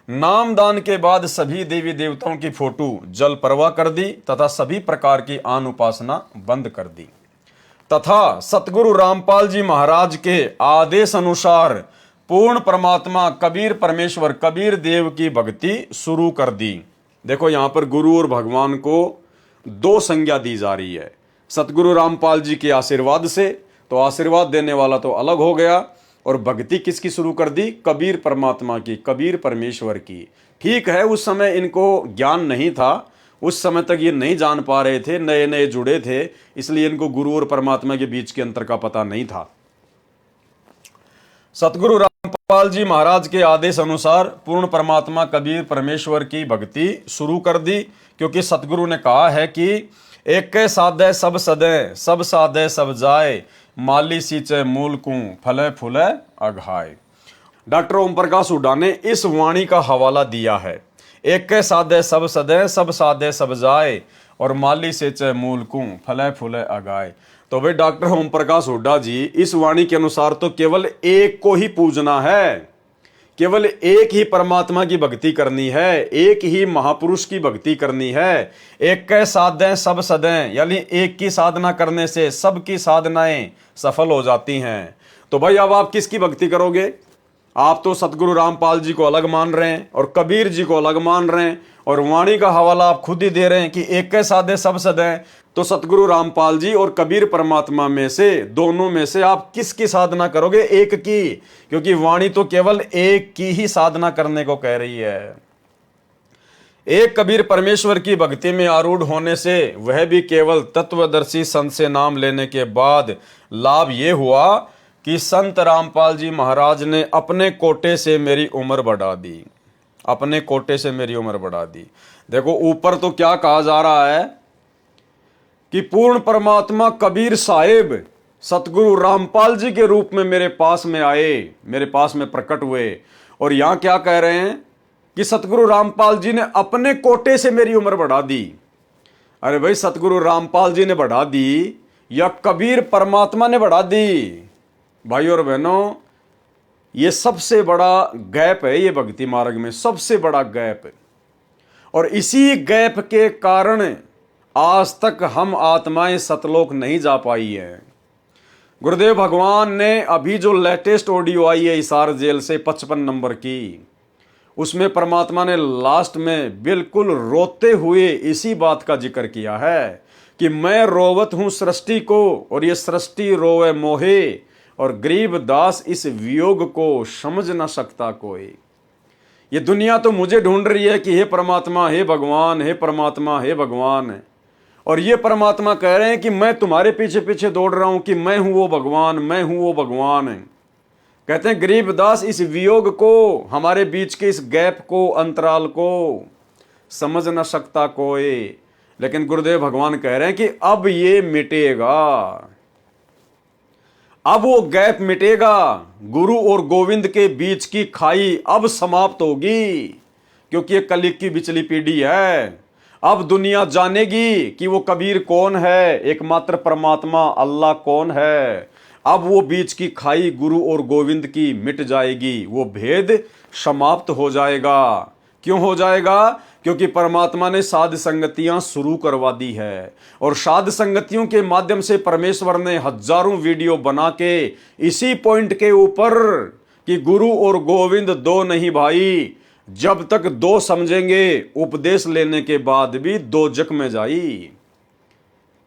नामदान के बाद सभी देवी देवताओं की फोटो जल प्रवाह कर दी तथा सभी प्रकार की आन उपासना बंद कर दी तथा सतगुरु रामपाल जी महाराज के आदेश अनुसार पूर्ण परमात्मा कबीर परमेश्वर कबीर देव की भक्ति शुरू कर दी। देखो यहां पर गुरु और भगवान को 2 संज्ञा दी जा रही है। सतगुरु रामपाल जी के आशीर्वाद से, तो आशीर्वाद देने वाला तो अलग हो गया, और भक्ति किसकी शुरू कर दी? कबीर परमात्मा की, कबीर परमेश्वर की। ठीक है, उस समय इनको ज्ञान नहीं था, उस समय तक ये नहीं जान पा रहे थे, नए नए जुड़े थे, इसलिए इनको गुरु और परमात्मा के बीच के अंतर का पता नहीं था। सतगुरु रामपाल जी महाराज के आदेश अनुसार पूर्ण परमात्मा कबीर परमेश्वर की भक्ति शुरू कर दी, क्योंकि सतगुरु ने कहा है कि एक साधे सब सदे, सब साधे सब जाए, माली सींचे मूल को, फले फूले अघाए। डॉक्टर ओम प्रकाश हुड्डा ने इस वाणी का हवाला दिया है, एक साधे सब सदे, सब साधे सब जाए, और माली सींचे मूल को, फले फूले अघाए। तो भाई डॉक्टर ओम प्रकाश हुड्डा जी, इस वाणी के अनुसार तो केवल एक को ही पूजना है, केवल एक ही परमात्मा की भक्ति करनी है, एक ही महापुरुष की भक्ति करनी है। एक के साधें सब सदें, यानी एक की साधना करने से सबकी साधनाएं सफल हो जाती हैं। तो भाई अब आप किसकी भक्ति करोगे? आप तो सतगुरु रामपाल जी को अलग मान रहे हैं और कबीर जी को अलग मान रहे हैं, और वाणी का हवाला आप खुद ही दे रहे हैं कि एक के साधे सब सदें, तो सतगुरु रामपाल जी और कबीर परमात्मा में से, दोनों में से आप किसकी साधना करोगे? एक की, क्योंकि वाणी तो केवल एक की ही साधना करने को कह रही है। एक कबीर परमेश्वर की भक्ति में आरूढ़ होने से, वह भी केवल तत्वदर्शी संत से नाम लेने के बाद लाभ ये हुआ कि संत रामपाल जी महाराज ने अपने कोटे से मेरी उम्र बढ़ा दी। अपने कोटे से मेरी उम्र बढ़ा दी। देखो ऊपर तो क्या कहा जा रहा है कि पूर्ण परमात्मा कबीर साहिब सतगुरु रामपाल जी के रूप में मेरे पास में आए, मेरे पास में प्रकट हुए। और यहां क्या कह रहे हैं कि सतगुरु रामपाल जी ने अपने कोटे से मेरी उम्र बढ़ा दी। अरे भाई, सतगुरु रामपाल जी ने बढ़ा दी या कबीर परमात्मा ने बढ़ा दी? भाई और बहनों, ये सबसे बड़ा गैप है, ये भक्ति मार्ग में सबसे बड़ा गैप है। और इसी गैप के कारण आज तक हम आत्माएं सतलोक नहीं जा पाई हैं। गुरुदेव भगवान ने अभी जो लेटेस्ट ऑडियो आई है हिसार जेल से 55 नंबर की, उसमें परमात्मा ने लास्ट में बिल्कुल रोते हुए इसी बात का जिक्र किया है कि मैं रोवत हूं सृष्टि को और ये सृष्टि रोवे मोहे, और गरीब दास इस वियोग को समझ न सकता कोई। ये दुनिया तो मुझे ढूंढ रही है कि हे परमात्मा, हे भगवान, हे परमात्मा, हे भगवान। और ये परमात्मा कह रहे हैं कि मैं तुम्हारे पीछे पीछे दौड़ रहा हूं कि मैं हूं वो भगवान, मैं हूं वो भगवान। कहते हैं गरीब दास इस वियोग को, हमारे बीच के इस गैप को, अंतराल को समझ न सकता कोई। लेकिन गुरुदेव भगवान कह रहे हैं कि अब ये मिटेगा, अब वो गैप मिटेगा। गुरु और गोविंद के बीच की खाई अब समाप्त होगी, क्योंकि ये कलयुग की बिचली पीढ़ी है। अब दुनिया जानेगी कि वो कबीर कौन है, एकमात्र परमात्मा अल्लाह कौन है। अब वो बीच की खाई गुरु और गोविंद की मिट जाएगी, वो भेद समाप्त हो जाएगा। क्यों हो जाएगा? क्योंकि परमात्मा ने साध संगतियां शुरू करवा दी है, और साध संगतियों के माध्यम से परमेश्वर ने हजारों वीडियो बना के इसी पॉइंट के ऊपर कि गुरु और गोविंद दो नहीं भाई, जब तक दो समझेंगे उपदेश लेने के बाद भी दो जक में जाई।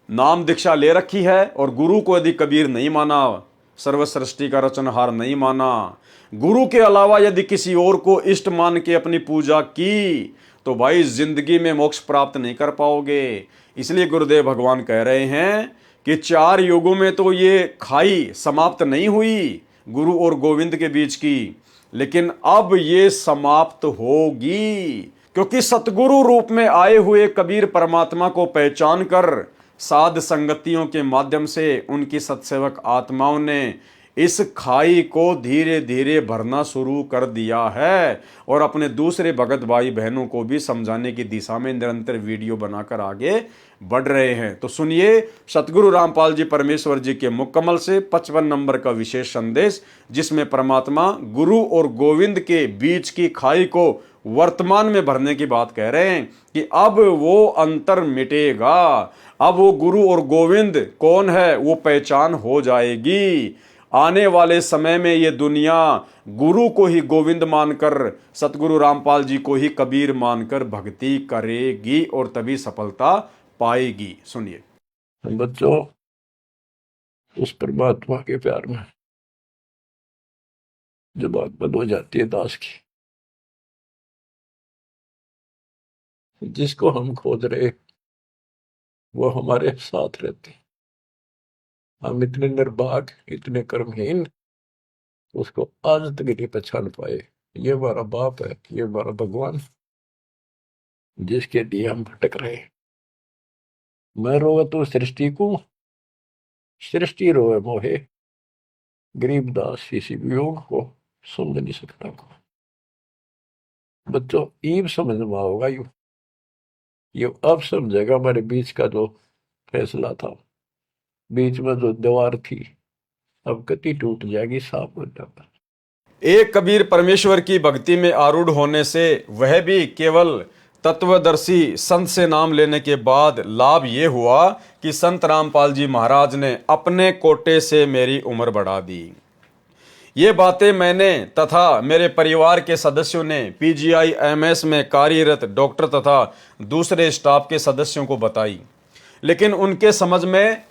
नाम दीक्षा ले रखी है और गुरु को यदि कबीर नहीं माना, सर्व सृष्टि का रचनहार नहीं माना, गुरु के अलावा यदि किसी और को इष्ट मान के अपनी पूजा की, तो भाई जिंदगी में मोक्ष प्राप्त नहीं कर पाओगे। इसलिए गुरुदेव भगवान कह रहे हैं कि 4 युगों में तो ये खाई समाप्त नहीं हुई गुरु और गोविंद के बीच की, लेकिन अब ये समाप्त होगी, क्योंकि सतगुरु रूप में आए हुए कबीर परमात्मा को पहचान कर साध संगतियों के माध्यम से उनकी सत्सेवक आत्माओं ने इस खाई को धीरे धीरे भरना शुरू कर दिया है, और अपने दूसरे भगत भाई बहनों को भी समझाने की दिशा में निरंतर वीडियो बनाकर आगे बढ़ रहे हैं। तो सुनिए सतगुरु रामपाल जी परमेश्वर जी के मुकम्मल से 55 नंबर का विशेष संदेश, जिसमें परमात्मा गुरु और गोविंद के बीच की खाई को वर्तमान में भरने की बात कह रहे हैं कि अब वो अंतर मिटेगा, अब वो गुरु और गोविंद कौन है वो पहचान हो जाएगी। आने वाले समय में ये दुनिया गुरु को ही गोविंद मानकर, सतगुरु रामपाल जी को ही कबीर मानकर भक्ति करेगी और तभी सफलता पाएगी। सुनिए बच्चों, उस परमात्मा के प्यार में जो बात बंद हो जाती है दास की, जिसको हम खोज रहे वो हमारे साथ रहते, हम इतने निर्भाग, इतने कर्महीन, उसको आज तक नहीं पहचान पाए। ये हमारा बाप है, ये हमारा भगवान, जिसके लिए हम भटक रहे। मैं रोवे तो सृष्टि को, सृष्टि रोवे मोहे, गरीब दास इसी वियोग को समझ नहीं सकता को। बच्चों, ईब समझ में होगा ये अब समझेगा। हमारे बीच का जो फैसला था, बीच में जो दीवार थी, अब कति टूट जाएगी, साफ हो जाता। एक कबीर परमेश्वर की भक्ति में आरूढ़ होने से, वह भी केवल तत्वदर्शी संत से नाम लेने के बाद लाभ ये हुआ कि संत रामपाल जी महाराज ने अपने कोटे से मेरी उम्र बढ़ा दी। ये बातें मैंने तथा मेरे परिवार के सदस्यों ने PGI MS में कार्यरत डॉक्टर तथा दूसरे स्टाफ के सदस्यों को बताई। लेकिन उनके समझ में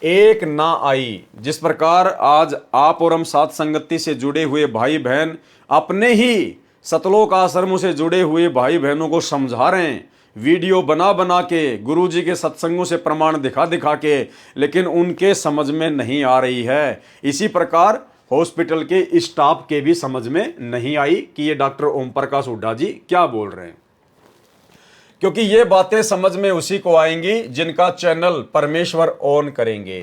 एक ना आई। जिस प्रकार आज आप और हम साथ संगति से जुड़े हुए भाई बहन अपने ही सतलोक आश्रमों से जुड़े हुए भाई बहनों को समझा रहे हैं, वीडियो बना बना के, गुरु जी के सत्संगों से प्रमाण दिखा दिखा के, लेकिन उनके समझ में नहीं आ रही है। इसी प्रकार हॉस्पिटल के स्टाफ के भी समझ में नहीं आई कि ये डॉक्टर ओम प्रकाश हुड्डा जी क्या बोल रहे हैं, क्योंकि ये बातें समझ में उसी को आएंगी जिनका चैनल परमेश्वर ऑन करेंगे।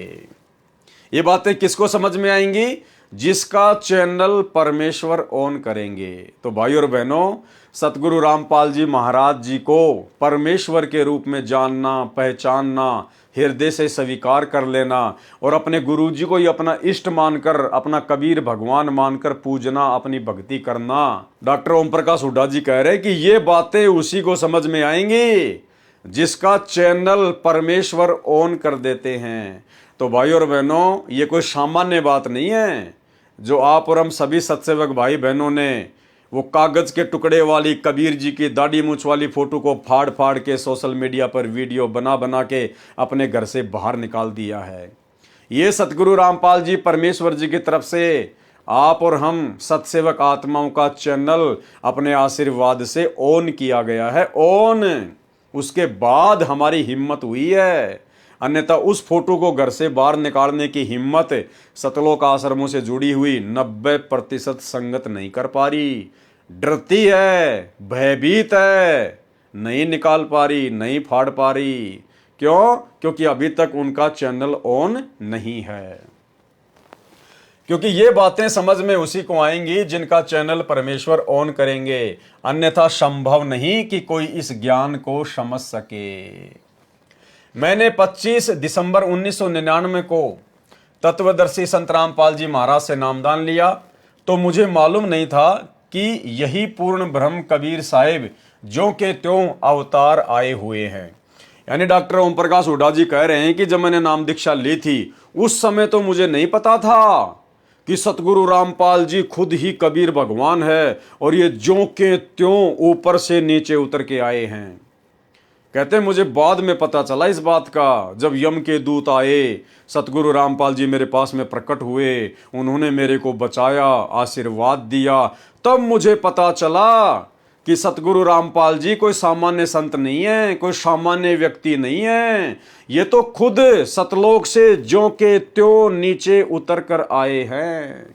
ये बातें किसको समझ में आएंगी? जिसका चैनल परमेश्वर ऑन करेंगे। तो भाई और बहनों, सतगुरु रामपाल जी महाराज जी को परमेश्वर के रूप में जानना, पहचानना, हृदय से स्वीकार कर लेना और अपने गुरु जी को ही अपना इष्ट मानकर, अपना कबीर भगवान मानकर पूजना, अपनी भक्ति करना। डॉक्टर ओम प्रकाश हुड्डा जी कह रहे हैं कि ये बातें उसी को समझ में आएंगी जिसका चैनल परमेश्वर ऑन कर देते हैं। तो भाई और बहनों, ये कोई सामान्य बात नहीं है जो आप और हम सभी सत्सेवक भाई बहनों ने वो कागज के टुकड़े वाली कबीर जी की दाढ़ी मूंछ वाली फोटो को फाड़ फाड़ के सोशल मीडिया पर वीडियो बना बना के अपने घर से बाहर निकाल दिया है। ये सतगुरु रामपाल जी परमेश्वर जी की तरफ से आप और हम सत्सेवक आत्माओं का चैनल अपने आशीर्वाद से ऑन किया गया है, ऑन। उसके बाद हमारी हिम्मत हुई है, अन्यथा उस फोटो को घर से बाहर निकालने की हिम्मत सतलोक आश्रमों से जुड़ी हुई 90% संगत नहीं कर पा रही। डरती है, भयभीत है, नहीं निकाल पा रही, नहीं फाड़ पा रही। क्यों? क्योंकि अभी तक उनका चैनल ऑन नहीं है। क्योंकि ये बातें समझ में उसी को आएंगी जिनका चैनल परमेश्वर ऑन करेंगे, अन्यथा संभव नहीं कि कोई इस ज्ञान को समझ सके। मैंने 25 दिसंबर 1999 को तत्वदर्शी संत रामपाल जी महाराज से नामदान लिया, तो मुझे मालूम नहीं था कि यही पूर्ण ब्रह्म कबीर साहिब जो के त्यों अवतार आए हुए हैं। यानी डॉक्टर ओम प्रकाश हुड्डा जी कह रहे हैं कि जब मैंने नाम दीक्षा ली थी उस समय तो मुझे नहीं पता था कि सतगुरु रामपाल जी खुद ही कबीर भगवान है और ये जो के त्यों ऊपर से नीचे उतर के आए हैं। कहते हैं मुझे बाद में पता चला इस बात का, जब यम के दूत आए, सतगुरु रामपाल जी मेरे पास में प्रकट हुए, उन्होंने मेरे को बचाया, आशीर्वाद दिया, तब मुझे पता चला कि सतगुरु रामपाल जी कोई सामान्य संत नहीं है, कोई सामान्य व्यक्ति नहीं है। ये तो खुद सतलोक से ज्यों के त्यों नीचे उतर कर आए हैं।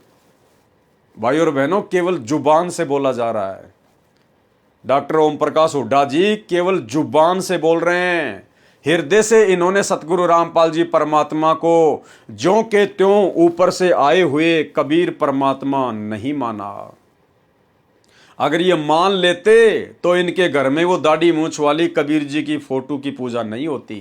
भाई और बहनों, केवल जुबान से बोला जा रहा है। डॉक्टर ओम प्रकाश हुड्डा जी केवल जुबान से बोल रहे हैं, हृदय से इन्होंने सतगुरु रामपाल जी परमात्मा को ज्यों के त्यों ऊपर से आए हुए कबीर परमात्मा नहीं माना। अगर ये मान लेते तो इनके घर में वो दाढ़ी मूंछ वाली कबीर जी की फोटो की पूजा नहीं होती।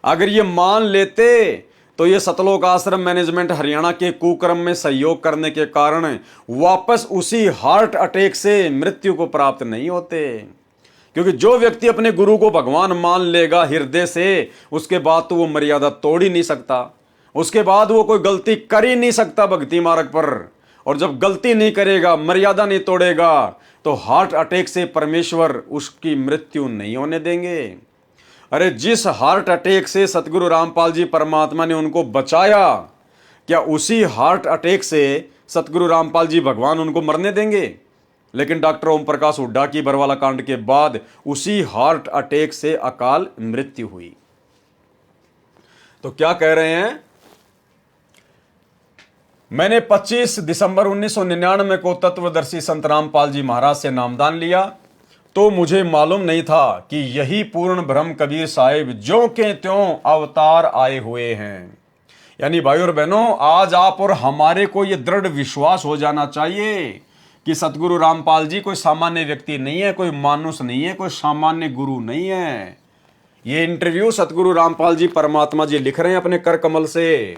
अगर ये मान लेते तो ये सतलोक आश्रम मैनेजमेंट हरियाणा के कुक्रम में सहयोग करने के कारण वापस उसी हार्ट अटैक से मृत्यु को प्राप्त नहीं होते। क्योंकि जो व्यक्ति अपने गुरु को भगवान मान लेगा हृदय से, उसके बाद तो वो मर्यादा तोड़ ही नहीं सकता, उसके बाद वो कोई गलती कर ही नहीं सकता भक्ति मार्ग पर। और जब गलती नहीं करेगा, मर्यादा नहीं तोड़ेगा, तो हार्ट अटैक से परमेश्वर उसकी मृत्यु नहीं होने देंगे। अरे जिस हार्ट अटैक से सतगुरु रामपाल जी परमात्मा ने उनको बचाया, क्या उसी हार्ट अटैक से सतगुरु रामपाल जी भगवान उनको मरने देंगे? लेकिन डॉक्टर ओम प्रकाश हुड्डा की बरवाला कांड के बाद उसी हार्ट अटैक से अकाल मृत्यु हुई। तो क्या कह रहे हैं? मैंने 25 दिसंबर 1999 को तत्वदर्शी संत रामपाल जी महाराज से नामदान लिया, तो मुझे मालूम नहीं था कि यही पूर्ण ब्रह्म कबीर साहिब ज्यों के त्यों अवतार आए हुए हैं। यानी भाई और बहनों, आज आप और हमारे को यह दृढ़ विश्वास हो जाना चाहिए कि सतगुरु रामपाल जी कोई सामान्य व्यक्ति नहीं है, कोई मानुष नहीं है, कोई सामान्य गुरु नहीं है। ये इंटरव्यू सतगुरु रामपाल जी परमात्मा जी लिख रहे हैं अपने कर कमल से।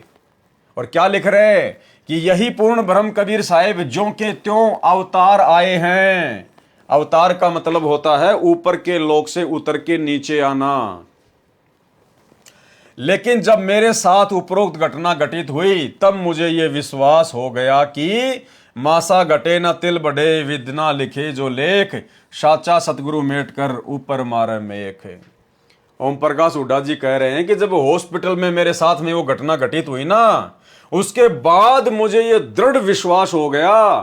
और क्या लिख रहे हैं कि यही पूर्ण ब्रह्म कबीर साहिब ज्यों के त्यों अवतार आए हैं। अवतार का मतलब होता है ऊपर के लोक से उतर के नीचे आना। लेकिन जब मेरे साथ उपरोक्त घटना घटित हुई, तब मुझे यह विश्वास हो गया कि मासा घटे न तिल बढ़े, विद्ना लिखे जो लेख, साचा सतगुरु मेट कर ऊपर मारे मेख। ओम प्रकाश हुड्डा जी कह रहे हैं कि जब हॉस्पिटल में मेरे साथ में वो घटना घटित हुई ना, उसके बाद मुझे ये दृढ़ विश्वास हो गया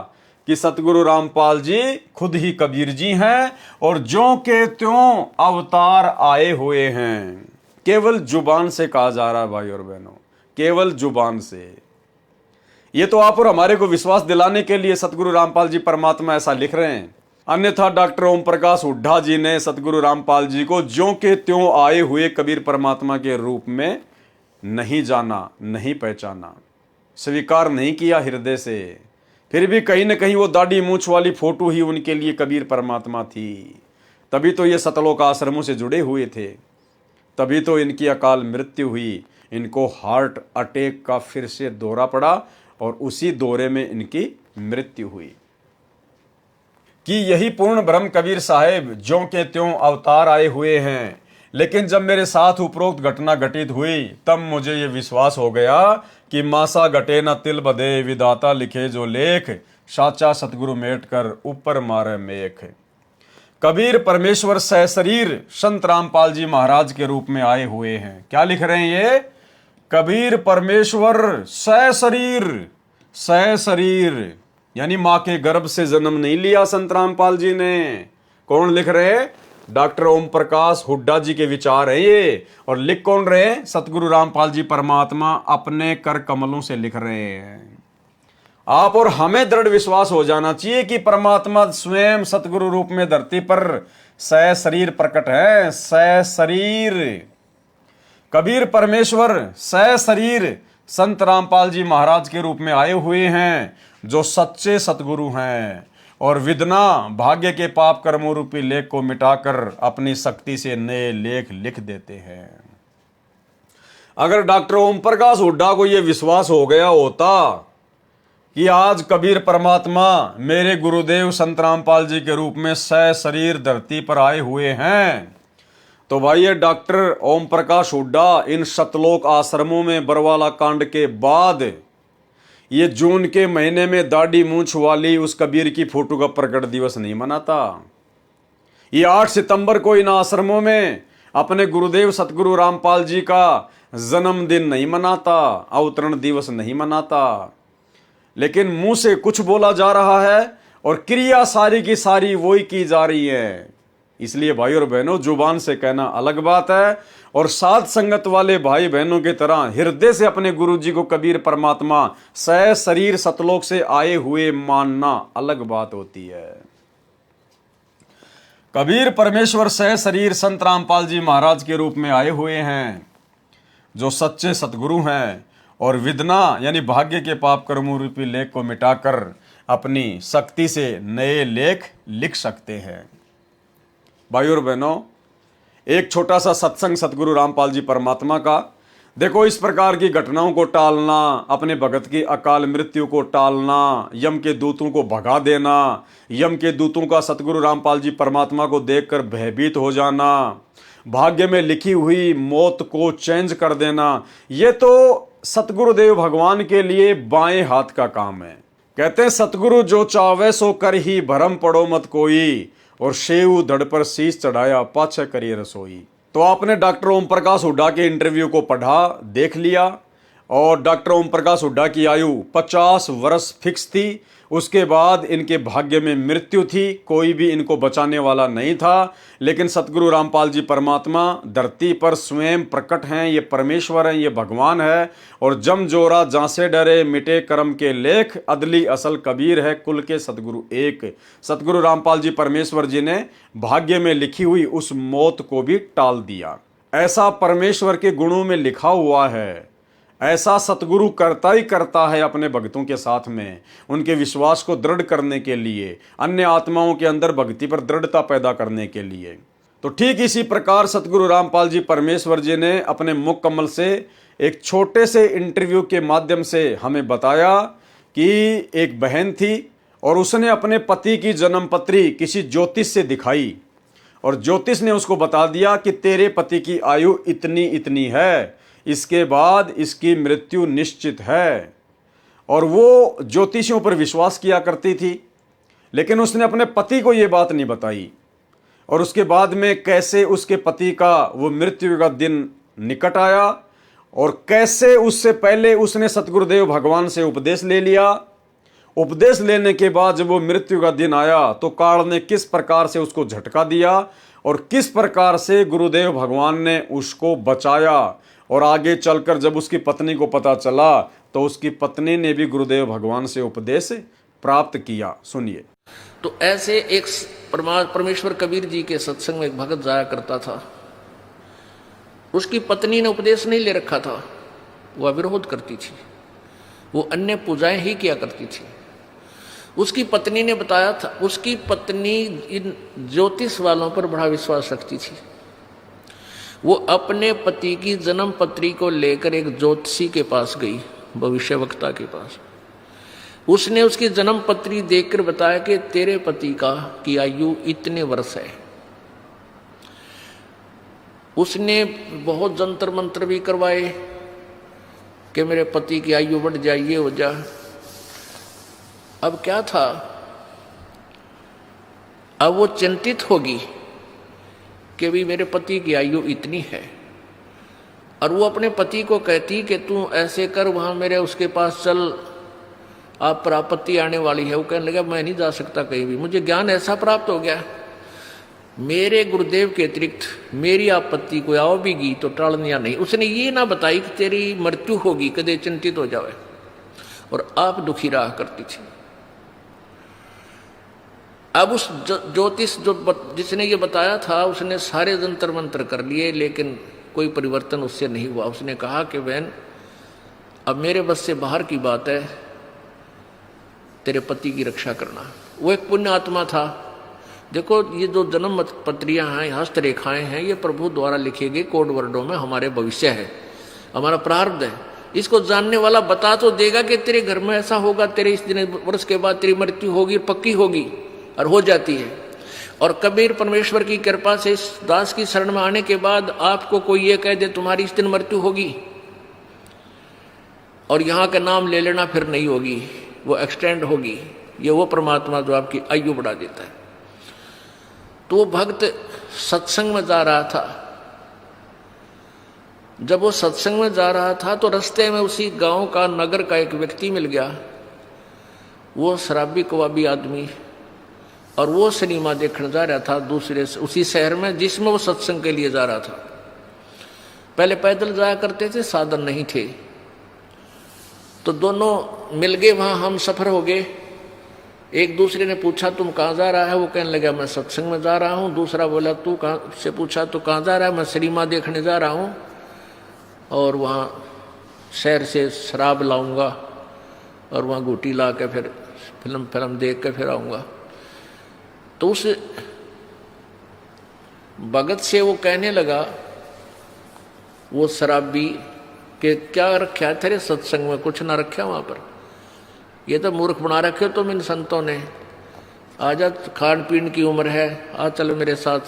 कि सतगुरु रामपाल जी खुद ही कबीर जी हैं और ज्यों के त्यों अवतार आए हुए हैं। केवल जुबान से कहा जा रहा है भाई और बहनों, केवल जुबान से। ये तो आप और हमारे को विश्वास दिलाने के लिए सतगुरु रामपाल जी परमात्मा ऐसा लिख रहे हैं। अन्यथा डॉक्टर ओम प्रकाश हुड्डा जी ने सतगुरु रामपाल जी को ज्यों के त्यों आए हुए कबीर परमात्मा के रूप में नहीं जाना, नहीं पहचाना, स्वीकार नहीं किया हृदय से। फिर भी कहीं न कहीं वो दाढ़ी मूंछ वाली फोटो ही उनके लिए कबीर परमात्मा थी। तभी तो ये सतलोक आश्रमों से जुड़े हुए थे, तभी तो इनकी अकाल मृत्यु हुई। इनको हार्ट अटैक का फिर से दौरा पड़ा और उसी दौरे में इनकी मृत्यु हुई। कि यही पूर्ण ब्रह्म कबीर साहेब ज्यों के त्यों अवतार आए हुए हैं। लेकिन जब मेरे साथ उपरोक्त घटना घटित हुई तब मुझे ये विश्वास हो गया कि मासा घटे न तिल बधे, विधाता लिखे जो लेख, साचा सतगुरु मेट कर ऊपर मारे मेख। कबीर परमेश्वर सहशरीर संत रामपाल जी महाराज के रूप में आए हुए हैं। क्या लिख रहे हैं ये? कबीर परमेश्वर सहशरीर, सहशरीर यानी मां के गर्भ से जन्म नहीं लिया संत रामपाल जी ने। कौन लिख रहे हैं? डॉक्टर ओम प्रकाश हुड्डा जी के विचार है ये। और लिख कौन रहे हैं? सतगुरु रामपाल जी परमात्मा अपने कर कमलों से लिख रहे हैं। आप और हमें दृढ़ विश्वास हो जाना चाहिए कि परमात्मा स्वयं सतगुरु रूप में धरती पर सहशरीर प्रकट है। सहशरीर कबीर परमेश्वर सहशरीर संत रामपाल जी महाराज के रूप में आए हुए हैं, जो सच्चे सतगुरु हैं और विदना भाग्य के पाप कर्मों रूपी लेख को मिटाकर अपनी शक्ति से नए लेख लिख देते हैं। अगर डॉक्टर ओम प्रकाश हुड्डा को यह विश्वास हो गया होता कि आज कबीर परमात्मा मेरे गुरुदेव संत रामपाल जी के रूप में सहशरीर धरती पर आए हुए हैं, तो भाई ये डॉक्टर ओम प्रकाश हुड्डा इन सतलोक आश्रमों में बरवाला कांड के बाद ये जून के महीने में दाढ़ी मूंछ वाली उस कबीर की फोटो का प्रकट दिवस नहीं मनाता। ये 8 सितंबर को इन आश्रमों में अपने गुरुदेव सतगुरु रामपाल जी का जन्मदिन नहीं मनाता, अवतरण दिवस नहीं मनाता। लेकिन मुंह से कुछ बोला जा रहा है और क्रिया सारी की सारी वही की जा रही है। इसलिए भाई और बहनों, जुबान से कहना अलग बात है और साथ संगत वाले भाई बहनों की तरह हृदय से अपने गुरु जी को कबीर परमात्मा सहशरीर सतलोक से आए हुए मानना अलग बात होती है। कबीर परमेश्वर सहशरीर संत रामपाल जी महाराज के रूप में आए हुए हैं, जो सच्चे सतगुरु हैं और विदना यानी भाग्य के पाप कर्मों रूपी लेख को मिटाकर अपनी शक्ति से नए लेख लिख सकते हैं। भाई और बहनों, एक छोटा सा सत्संग सतगुरु रामपाल जी परमात्मा का। देखो, इस प्रकार की घटनाओं को टालना, अपने भगत की अकाल मृत्यु को टालना, यम के दूतों को भगा देना, यम के दूतों का सतगुरु रामपाल जी परमात्मा को देखकर भयभीत हो जाना, भाग्य में लिखी हुई मौत को चेंज कर देना, ये तो सतगुरुदेव भगवान के लिए बाएं हाथ का काम है। कहते हैं सतगुरु जो चावे सो कर ही भरम पड़ो मत कोई, और शेऊ धड़ पर शीश चढ़ाया पाछे करिए रसोई। तो आपने डॉक्टर ओम प्रकाश हुड्डा के इंटरव्यू को पढ़ा, देख लिया, और डॉक्टर ओम प्रकाश हुड्डा की आयु 50 वर्ष फिक्स थी। उसके बाद इनके भाग्य में मृत्यु थी, कोई भी इनको बचाने वाला नहीं था। लेकिन सतगुरु रामपाल जी परमात्मा धरती पर स्वयं प्रकट हैं, ये परमेश्वर हैं, ये भगवान है। और जम जोरा जहाँ से डरे मिटे कर्म के लेख, अदली असल कबीर है कुल के सतगुरु एक। सतगुरु रामपाल जी परमेश्वर जी ने भाग्य में लिखी हुई उस मौत को भी टाल दिया। ऐसा परमेश्वर के गुणों में लिखा हुआ है। ऐसा सतगुरु करता ही करता है अपने भक्तों के साथ में, उनके विश्वास को दृढ़ करने के लिए, अन्य आत्माओं के अंदर भक्ति पर दृढ़ता पैदा करने के लिए। तो ठीक इसी प्रकार सतगुरु रामपाल जी परमेश्वर जी ने अपने मुख कमल से एक छोटे से इंटरव्यू के माध्यम से हमें बताया कि एक बहन थी और उसने अपने पति की जन्मपत्री किसी ज्योतिष से दिखाई, और ज्योतिष ने उसको बता दिया कि तेरे पति की आयु इतनी इतनी है, इसके बाद इसकी मृत्यु निश्चित है। और वो ज्योतिषियों पर विश्वास किया करती थी, लेकिन उसने अपने पति को ये बात नहीं बताई। और उसके बाद में कैसे उसके पति का वो मृत्यु का दिन निकट आया और कैसे उससे पहले उसने सतगुरुदेव भगवान से उपदेश ले लिया। उपदेश लेने के बाद जब वो मृत्यु का दिन आया तो काल ने किस प्रकार से उसको झटका दिया और किस प्रकार से गुरुदेव भगवान ने उसको बचाया। और आगे चलकर जब उसकी पत्नी को पता चला तो उसकी पत्नी ने भी गुरुदेव भगवान से उपदेश प्राप्त किया। सुनिए। तो ऐसे एक परमेश्वर कबीर जी के सत्संग में एक भगत जाया करता था। उसकी पत्नी ने उपदेश नहीं ले रखा था, वह विरोध करती थी, वो अन्य पूजाएं ही किया करती थी। उसकी पत्नी ने बताया था, उसकी पत्नी इन ज्योतिष वालों पर बड़ा विश्वास रखती थी। वो अपने पति की जन्म पत्री को लेकर एक ज्योतिषी के पास गई, भविष्यवक्ता के पास। उसने उसकी जन्म पत्री देखकर बताया कि तेरे पति की आयु इतने वर्ष है। उसने बहुत जंतर मंत्र भी करवाए कि मेरे पति की आयु बढ़ जाए, ये हो जाए। अब क्या था, अब वो चिंतित होगी कि भी मेरे पति की आयु इतनी है, और वो अपने पति को कहती कि तू ऐसे कर, वहां मेरे उसके पास चल, आप पर आपत्ति आने वाली है। वो कहने लगा मैं नहीं जा सकता कहीं भी, मुझे ज्ञान ऐसा प्राप्त हो गया, मेरे गुरुदेव के अतिरिक्त मेरी आपत्ति को आओ भी गी तो टालनिया नहीं। उसने ये ना बताई कि तेरी मृत्यु होगी, कदे चिंतित हो जावे, और आप दुखी रहा करती थी। अब उस ज्योतिष जिसने ये बताया था, उसने सारे जंतर मंत्र कर लिए, लेकिन कोई परिवर्तन उससे नहीं हुआ। उसने कहा कि बहन अब मेरे बस से बाहर की बात है, तेरे पति की रक्षा करना। वो एक पुण्य आत्मा था। देखो ये जो जन्म पत्रियां हैं, हस्तरेखाएं हैं, ये प्रभु द्वारा लिखे गए कोड वर्डों में हमारे भविष्य है, हमारा प्रारब्ध है। इसको जानने वाला बता तो देगा कि तेरे घर में ऐसा होगा, तेरे इस दिन वर्ष के बाद तेरी मृत्यु होगी, पक्की होगी, और हो जाती है। और कबीर परमेश्वर की कृपा से इस दास की शरण में आने के बाद आपको कोई ये कह दे तुम्हारी इस दिन मृत्यु होगी, और यहाँ का नाम ले लेना फिर नहीं होगी, वो एक्सटेंड होगी। ये वो परमात्मा जो आपकी आयु बढ़ा देता है। तो वो भक्त सत्संग में जा रहा था। जब वो सत्संग में जा रहा था तो रास्ते में उसी गांव का, नगर का एक व्यक्ति मिल गया। वो शराबी कबाबी आदमी, और वो सिनेमा देखने जा रहा था दूसरे से उसी शहर में जिसमें वो सत्संग के लिए जा रहा था। पहले पैदल जाया करते थे, साधन नहीं थे, तो दोनों मिल गए, वहां हम सफर हो गए। एक दूसरे ने पूछा तुम कहाँ जा रहा है, वो कहने लगा मैं सत्संग में जा रहा हूँ। दूसरा बोला तू कहाँ से, पूछा तो कहाँ जा रहा है, मैं सिनेमा देखने जा रहा हूँ, और वहाँ शहर से शराब लाऊंगा और वहाँ घूटी ला के फिर फिल्म देख के फिर आऊँगा। तो उस भगत से वो कहने लगा, वो शराबी, कि क्या रखा है तेरे सत्संग में, कुछ ना रखा वहाँ पर, ये तो मूर्ख बना रखे तुम इन संतों ने। आजा, खान पीन की उम्र है, आ चल मेरे साथ,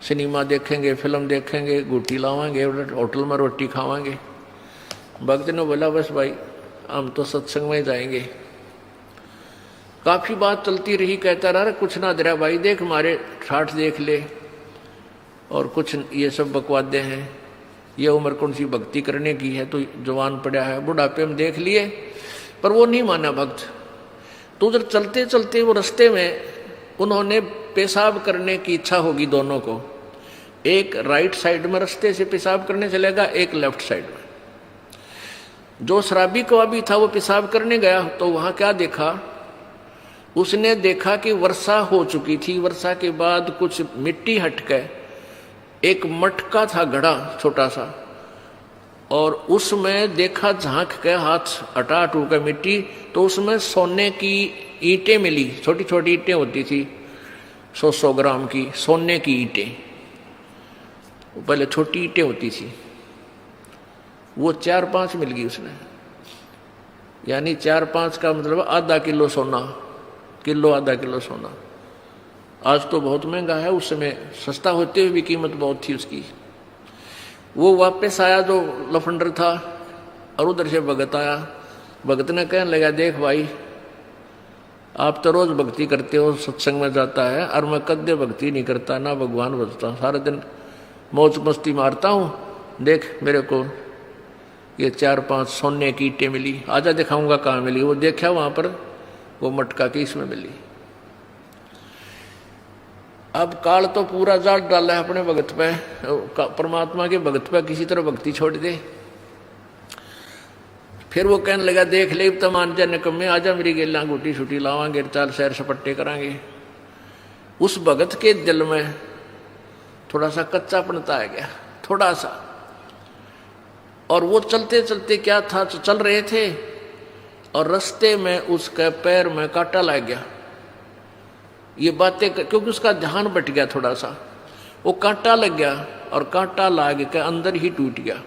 सिनेमा देखेंगे, फिल्म देखेंगे, घूटी लावांगे, होटल में रोटी खावांगे। भक्त ने बोला बस भाई हम तो सत्संग में जाएंगे। काफी बात चलती रही, कहता रहा कुछ ना दे भाई, देख हमारे ठाठ देख ले, और कुछ ये सब बकवादे हैं, ये उम्र कौन सी भक्ति करने की है, तो जवान पड़ा है, बुढ़ापे में देख लिए। पर वो नहीं माना भक्त। तो उधर चलते चलते वो रास्ते में उन्होंने पेशाब करने की इच्छा होगी दोनों को। एक राइट साइड में रास्ते से पेशाब करने चलेगा, एक लेफ्ट साइड में। जो शराबी कबाबी था वो पेशाब करने गया, तो वहां क्या देखा, उसने देखा कि वर्षा हो चुकी थी। वर्षा के बाद कुछ मिट्टी हटके एक मटका था, घड़ा छोटा सा, और उसमें देखा झांक के हाथ हटा हटू के मिट्टी, तो उसमें सोने की ईंटें मिली। छोटी छोटी ईंटें होती थी, 100 ग्राम की सोने की ईंटें, पहले छोटी ईंटें होती थी, वो 4-5 मिल गई उसने। यानी 4-5 का मतलब आधा किलो सोना, किलो आधा किलो सोना। आज तो बहुत महंगा है, उस समय सस्ता होते हुए भी कीमत बहुत थी उसकी। वो वापस आया जो लफंडर था, और उधर से भगत आया। भगत ने कहने लगा देख भाई आप तो रोज भक्ति करते हो, सत्संग में जाता है, और मैं कद्य भक्ति नहीं करता, ना भगवान भजता, सारा दिन मौज मस्ती मारता हूँ। देख मेरे को ये 4-5 सोने की ईंटें मिली, आजा दिखाऊंगा कहाँ मिली। वो देखा वहां पर वो मटका की इसमें मिली। अब काल तो पूरा जाल डाला है अपने भगत पे, परमात्मा के भगत पे किसी तरह भक्ति छोड़ दे। फिर वो कहने लगा देख ले तो मान जा निकम्मे, आजा मेरी गेला गुटी छुटी लावांगे, चार सैर सपट्टे करांगे। उस भगत के दिल में थोड़ा सा कच्चापनता आ गया, थोड़ा सा। और वो चलते चलते क्या था, चल रहे थे और रास्ते में उसके पैर में कांटा लग गया। ये बातें क्योंकि उसका ध्यान बट गया थोड़ा सा, वो कांटा लग गया और कांटा लाग के अंदर ही टूट गया।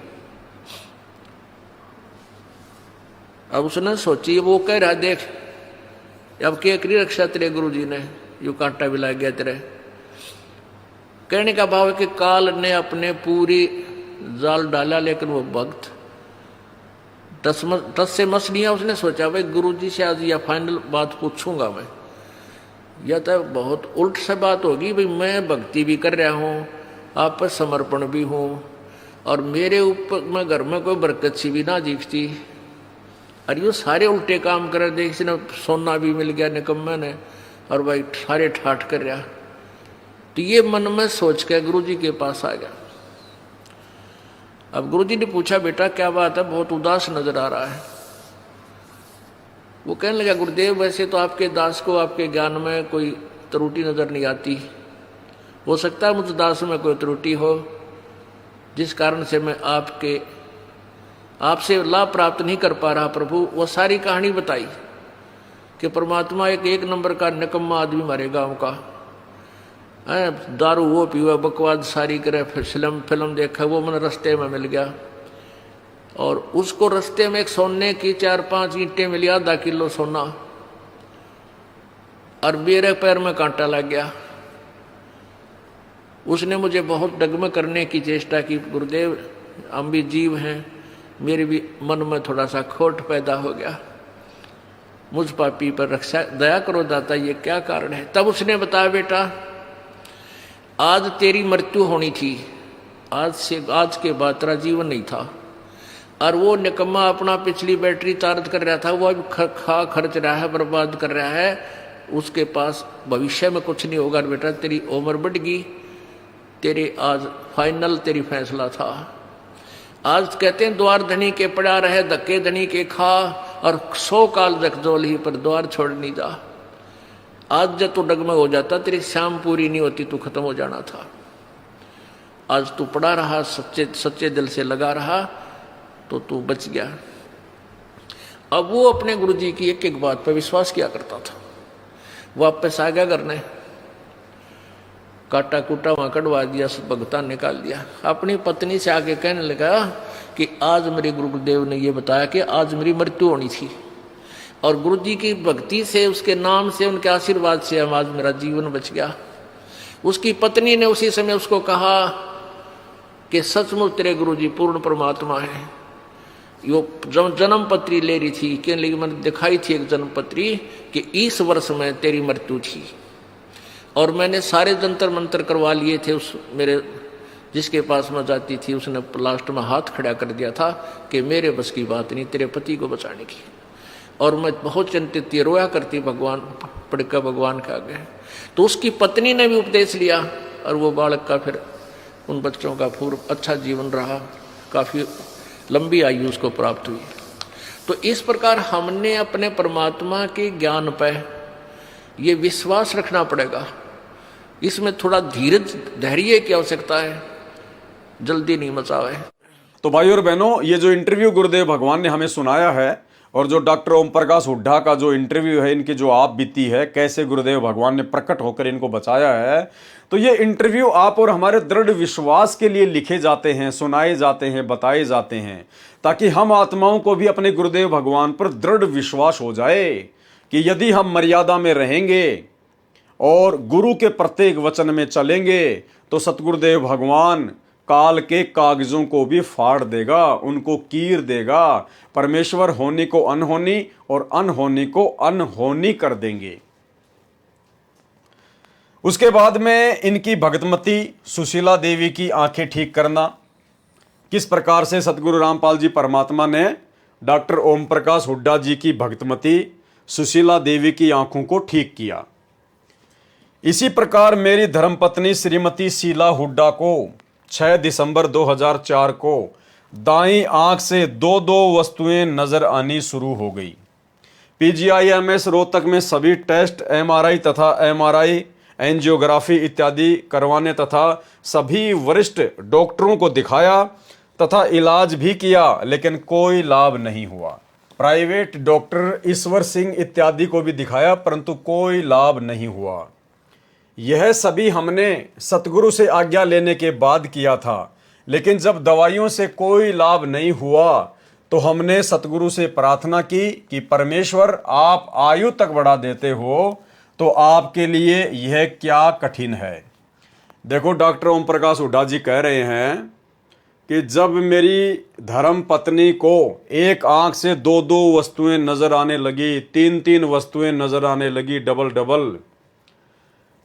अब उसने सोची, वो कह रहा देख अब क्या करी रक्षा तेरे गुरु जी ने, यू कांटा भी लग गया तेरे। कहने का भाव है कि काल ने अपने पूरी जाल डाला, लेकिन वो भक्त 10 से मछलियां उसने सोचा भाई गुरु जी से आज या फाइनल बात पूछूंगा मैं, या तो बहुत उल्ट से बात होगी भाई मैं भक्ति भी कर रहा हूँ, आप पर समर्पण भी हूँ, और मेरे ऊपर मैं घर में कोई बरकत सी भी ना दिखती, और ये सारे उल्टे काम कर रहे। देख ने सोना भी मिल गया निकम्मे ने, और भाई सारे ठाठ कर रहा। तो ये मन में सोच के गुरु जी के पास आ गया। अब गुरुजी ने पूछा बेटा क्या बात है, बहुत उदास नजर आ रहा है। वो कहने लगा गुरुदेव वैसे तो आपके दास को आपके ज्ञान में कोई त्रुटि नजर नहीं आती, हो सकता है मुझ दास में कोई त्रुटि हो जिस कारण से मैं आपसे लाभ प्राप्त नहीं कर पा रहा। प्रभु वो सारी कहानी बताई कि परमात्मा एक नंबर का निकम्मा आदमी हमारे गांव का, दारू वो पीवा, बकवाद सारी करे, फिल्म देखा, वो मैंने रास्ते में मिल गया, और उसको रास्ते में एक सोने की 4-5 ईंटें मिली, आधा किलो सोना, और मेरे पैर में कांटा लग गया। उसने मुझे बहुत डगमग करने की चेष्टा की, गुरुदेव हम भी जीव हैं, मेरे भी मन में थोड़ा सा खोट पैदा हो गया, मुझ पापी पर रक्षा दया करो दाता, ये क्या कारण है। तब उसने बताया बेटा आज तेरी मृत्यु होनी थी, आज के बाद तेरा जीवन नहीं था, और वो निकम्मा अपना पिछली बैटरी चार्ज कर रहा था, वो अभी खर्च रहा है, बर्बाद कर रहा है, उसके पास भविष्य में कुछ नहीं होगा। बेटा तेरी उम्र बढ़ गई, तेरे आज फाइनल तेरी फैसला था। आज कहते हैं द्वार धनी के पड़ा रहे, धक्के धनी के खा, और 100 काल जगजोल ही पर द्वार छोड़ नहीं जा। आज जब तू डगमग हो जाता, तेरी शाम पूरी नहीं होती, तू खत्म हो जाना था। आज तू पड़ा रहा, सच्चे दिल से लगा रहा, तो तू बच गया। अब वो अपने गुरुजी की एक एक बात पर विश्वास किया करता था। वापस आ गया करने, काटा कूटा वहां कटवा दिया, भगता निकाल दिया। अपनी पत्नी से आके कहने लगा कि आज मेरे गुरुदेव ने ये बताया कि आज मेरी मृत्यु होनी थी, और गुरु जी की भक्ति से, उसके नाम से, उनके आशीर्वाद से आज मेरा जीवन बच गया। उसकी पत्नी ने उसी समय उसको कहा कि सचमुच तेरे गुरु जी पूर्ण परमात्मा है। वो जन्म पत्री ले रही थी, कि लेकिन मैंने दिखाई थी एक जन्म पत्री कि इस वर्ष में तेरी मृत्यु थी, और मैंने सारे जंतर मंत्र करवा लिए थे। उस मेरे जिसके पास मैं जाती थी उसने लास्ट में हाथ खड़ा कर दिया था कि मेरे बस की बात नहीं तेरे पति को बचाने की, और मैं बहुत चिंतित थी, रोया करती भगवान पड़कर भगवान के आगे। तो उसकी पत्नी ने भी उपदेश लिया, और वो बालक का फिर उन बच्चों का पूर्व अच्छा जीवन रहा, काफ़ी लंबी आयु उसको प्राप्त हुई। तो इस प्रकार हमने अपने परमात्मा के ज्ञान पर ये विश्वास रखना पड़ेगा। इसमें थोड़ा धीरज धैर्य की आवश्यकता है, जल्दी नहीं मचावे। तो भाई और बहनों, ये जो इंटरव्यू गुरुदेव भगवान ने हमें सुनाया है, और जो डॉक्टर ओम प्रकाश हुड्डा का जो इंटरव्यू है, इनकी जो आप बीती है, कैसे गुरुदेव भगवान ने प्रकट होकर इनको बचाया है, तो ये इंटरव्यू आप और हमारे दृढ़ विश्वास के लिए लिखे जाते हैं, सुनाए जाते हैं, बताए जाते हैं, ताकि हम आत्माओं को भी अपने गुरुदेव भगवान पर दृढ़ विश्वास हो जाए कि यदि हम मर्यादा में रहेंगे और गुरु के प्रत्येक वचन में चलेंगे तो सतगुरुदेव भगवान काल के कागजों को भी फाड़ देगा, उनको कीर देगा। परमेश्वर होनी को अनहोनी और अनहोनी को अनहोनी कर देंगे। उसके बाद में इनकी भगतमती सुशीला देवी की आंखें ठीक करना। किस प्रकार से सतगुरु रामपाल जी परमात्मा ने डॉक्टर ओम प्रकाश हुड्डा जी की भगतमती सुशीला देवी की आंखों को ठीक किया। इसी प्रकार मेरी धर्मपत्नी श्रीमती शीला हुड्डा को 6 दिसंबर 2004 को दाईं आंख से दो वस्तुएं नजर आनी शुरू हो गई। PGIMS रोहतक में सभी टेस्ट MRI तथा MRI एंजियोग्राफी इत्यादि करवाने तथा सभी वरिष्ठ डॉक्टरों को दिखाया तथा इलाज भी किया, लेकिन कोई लाभ नहीं हुआ। प्राइवेट डॉक्टर ईश्वर सिंह इत्यादि को भी दिखाया, परंतु कोई लाभ नहीं हुआ। यह सभी हमने सतगुरु से आज्ञा लेने के बाद किया था, लेकिन जब दवाइयों से कोई लाभ नहीं हुआ तो हमने सतगुरु से प्रार्थना की कि परमेश्वर आप आयु तक बढ़ा देते हो तो आपके लिए यह क्या कठिन है। देखो, डॉक्टर ओम प्रकाश हुड्डा जी कह रहे हैं कि जब मेरी धर्म पत्नी को एक आंख से दो वस्तुएं नजर आने लगी, तीन वस्तुएं नजर आने लगी, डबल,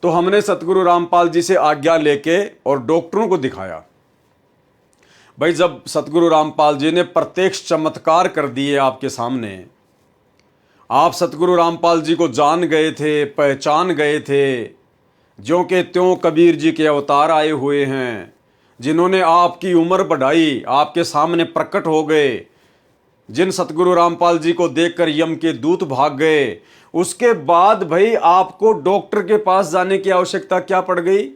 तो हमने सतगुरु रामपाल जी से आज्ञा लेके और डॉक्टरों को दिखाया। भाई, जब सतगुरु रामपाल जी ने प्रत्यक्ष चमत्कार कर दिए आपके सामने, आप सतगुरु रामपाल जी को जान गए थे, पहचान गए थे, ज्यों के त्यों कबीर जी के अवतार आए हुए हैं, जिन्होंने आपकी उम्र बढ़ाई, आपके सामने प्रकट हो गए, जिन सतगुरु रामपाल जी को देखकर यम के दूत भाग गए। उसके बाद भाई आपको डॉक्टर के पास जाने की आवश्यकता क्या पड़ गई?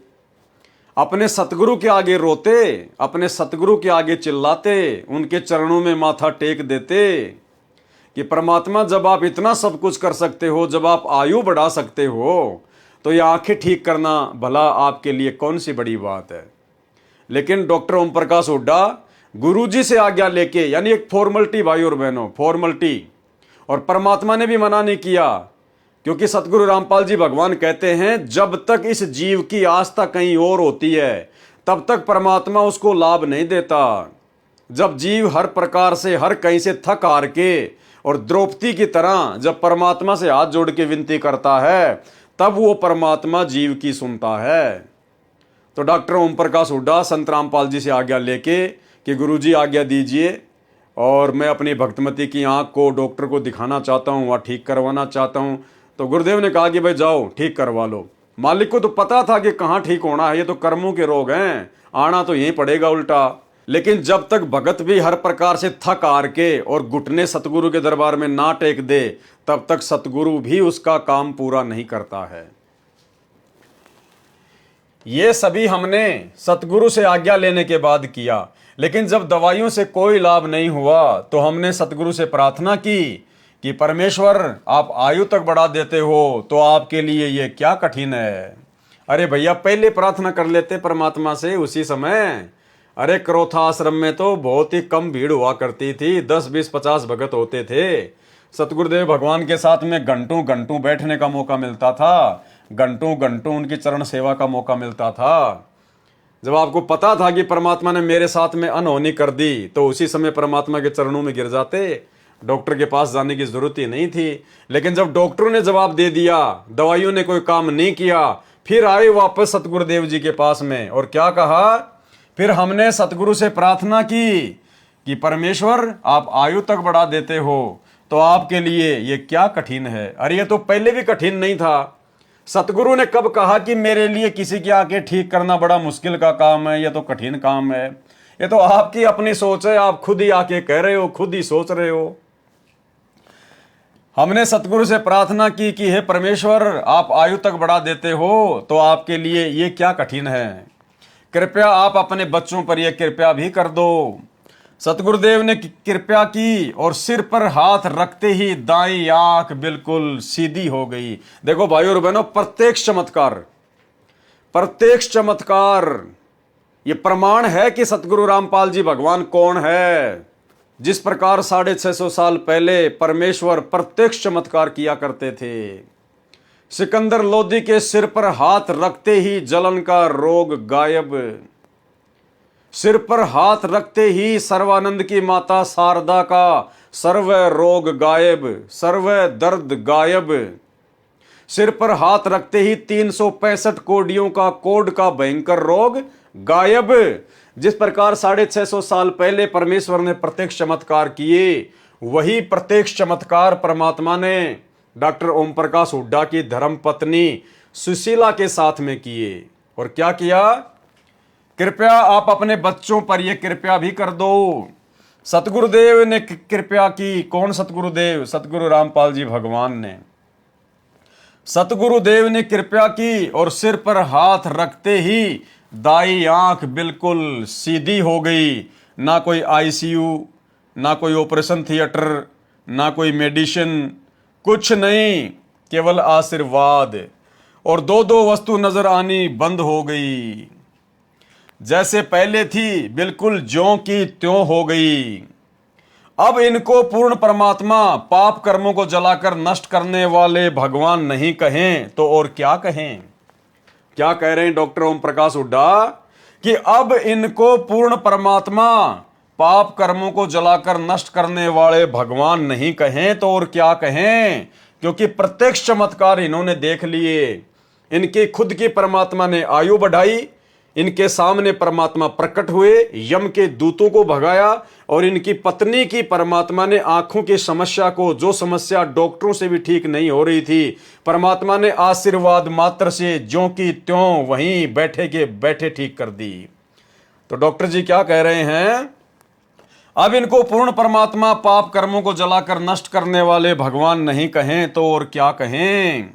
अपने सतगुरु के आगे रोते, अपने सतगुरु के आगे चिल्लाते, उनके चरणों में माथा टेक देते कि परमात्मा, जब आप इतना सब कुछ कर सकते हो, जब आप आयु बढ़ा सकते हो, तो ये आंखें ठीक करना भला आपके लिए कौन सी बड़ी बात है। लेकिन डॉक्टर ओम प्रकाश हुड्डा गुरुजी से आज्ञा लेके, यानी एक फॉर्मलिटी भाई और बहनों, फॉर्मलिटी, और परमात्मा ने भी मना नहीं किया, क्योंकि सतगुरु रामपाल जी भगवान कहते हैं जब तक इस जीव की आस्था कहीं और होती है तब तक परमात्मा उसको लाभ नहीं देता। जब जीव हर प्रकार से, हर कहीं से थक हार के और द्रौपदी की तरह जब परमात्मा से हाथ जोड़ के विनती करता है, तब वो परमात्मा जीव की सुनता है। तो डॉक्टर ओम प्रकाश हुड्डा संत रामपाल जी से आज्ञा लेके कि गुरुजी आज्ञा दीजिए और मैं अपनी भक्तमती की आंख को डॉक्टर को दिखाना चाहता हूँ, वहाँ ठीक करवाना चाहता हूँ। तो गुरुदेव ने कहा कि भाई जाओ ठीक करवा लो। मालिक को तो पता था कि कहाँ ठीक होना है, ये तो कर्मों के रोग हैं, आना तो यहीं पड़ेगा उल्टा। लेकिन जब तक भगत भी हर प्रकार से थक हार के और घुटने सतगुरु के दरबार में ना टेक दे, तब तक सतगुरु भी उसका काम पूरा नहीं करता है। ये सभी हमने सतगुरु से आज्ञा लेने के बाद किया, लेकिन जब दवाइयों से कोई लाभ नहीं हुआ तो हमने सतगुरु से प्रार्थना की कि परमेश्वर आप आयु तक बढ़ा देते हो तो आपके लिए ये क्या कठिन है। अरे भैया, पहले प्रार्थना कर लेते परमात्मा से उसी समय। अरे क्रोथा आश्रम में तो बहुत ही कम भीड़ हुआ करती थी, 10, 20, 50 भगत होते थे। सतगुरुदेव भगवान के साथ में घंटों घंटों बैठने का मौका मिलता था, घंटों घंटों उनकी चरण सेवा का मौका मिलता था। जब आपको पता था कि परमात्मा ने मेरे साथ में अनहोनी कर दी, तो उसी समय परमात्मा के चरणों में गिर जाते, डॉक्टर के पास जाने की जरूरत ही नहीं थी। लेकिन जब डॉक्टरों ने जवाब दे दिया, दवाइयों ने कोई काम नहीं किया, फिर आए वापस सतगुरुदेव जी के पास में और क्या कहा, फिर हमने सतगुरु से प्रार्थना की कि परमेश्वर आप आयु तक बढ़ा देते हो तो आपके लिए ये क्या कठिन है। अरे ये तो पहले भी कठिन नहीं था। सतगुरु ने कब कहा कि मेरे लिए किसी की आंखें ठीक करना बड़ा मुश्किल का काम है, ये तो कठिन काम है। ये तो आपकी अपनी सोच है, आप खुद ही आके कह रहे हो, खुद ही सोच रहे हो। हमने सतगुरु से प्रार्थना की कि हे परमेश्वर आप आयु तक बढ़ा देते हो तो आपके लिए ये क्या कठिन है, कृपया आप अपने बच्चों पर यह कृपया भी कर दो। सतगुरुदेव ने कृपया की और सिर पर हाथ रखते ही दाईं आंख बिल्कुल सीधी हो गई। देखो भाइयों और बहनों, प्रत्यक्ष चमत्कार ये प्रमाण है कि सतगुरु रामपाल जी भगवान कौन है। जिस प्रकार 650 साल पहले परमेश्वर प्रत्यक्ष चमत्कार किया करते थे, सिकंदर लोधी के सिर पर हाथ रखते ही जलन का रोग गायब, सिर पर हाथ रखते ही सर्वानंद की माता शारदा का सर्व रोग गायब, सर्व दर्द गायब। सिर पर हाथ रखते ही 365 कोडियों का कोड का भयंकर रोग गायब। जिस प्रकार 650 साल पहले परमेश्वर ने प्रत्यक्ष चमत्कार किए, वही प्रत्यक्ष चमत्कार परमात्मा ने डॉक्टर ओम प्रकाश हुड्डा की धर्म पत्नी सुशीला के साथ में किए। और क्या किया? कृपया आप अपने बच्चों पर यह कृपया भी कर दो। सतगुरुदेव ने कृपया की। कौन सतगुरुदेव? सतगुरु रामपाल जी भगवान ने। सतगुरुदेव ने कृपया की और सिर पर हाथ रखते ही दाई आंख बिल्कुल सीधी हो गई। ना कोई आईसीयू, ना कोई ऑपरेशन थिएटर, ना कोई मेडिसिन, कुछ नहीं, केवल आशीर्वाद। और दो दो वस्तु नजर आनी बंद हो गई। जैसे पहले थी बिल्कुल ज्यों की त्यों हो गई। अब इनको पूर्ण परमात्मा पाप कर्मों को जलाकर नष्ट करने वाले भगवान नहीं कहें तो और क्या कहें? क्या कह रहे हैं डॉक्टर ओम प्रकाश हुड्डा? कि अब इनको पूर्ण परमात्मा पाप कर्मों को जलाकर नष्ट करने वाले भगवान नहीं कहें तो और क्या कहें? क्योंकि प्रत्यक्ष चमत्कार इन्होंने देख लिए। इनके खुद की परमात्मा ने आयु बढ़ाई, इनके सामने परमात्मा प्रकट हुए, यम के दूतों को भगाया, और इनकी पत्नी की परमात्मा ने आंखों की समस्या को, जो समस्या डॉक्टरों से भी ठीक नहीं हो रही थी, परमात्मा ने आशीर्वाद मात्र से ज्यों की त्यों वहीं बैठे के बैठे ठीक कर दी। तो डॉक्टर जी क्या कह रहे हैं? अब इनको पूर्ण परमात्मा पाप कर्मों को जलाकर नष्ट करने वाले भगवान नहीं कहें तो और क्या कहें?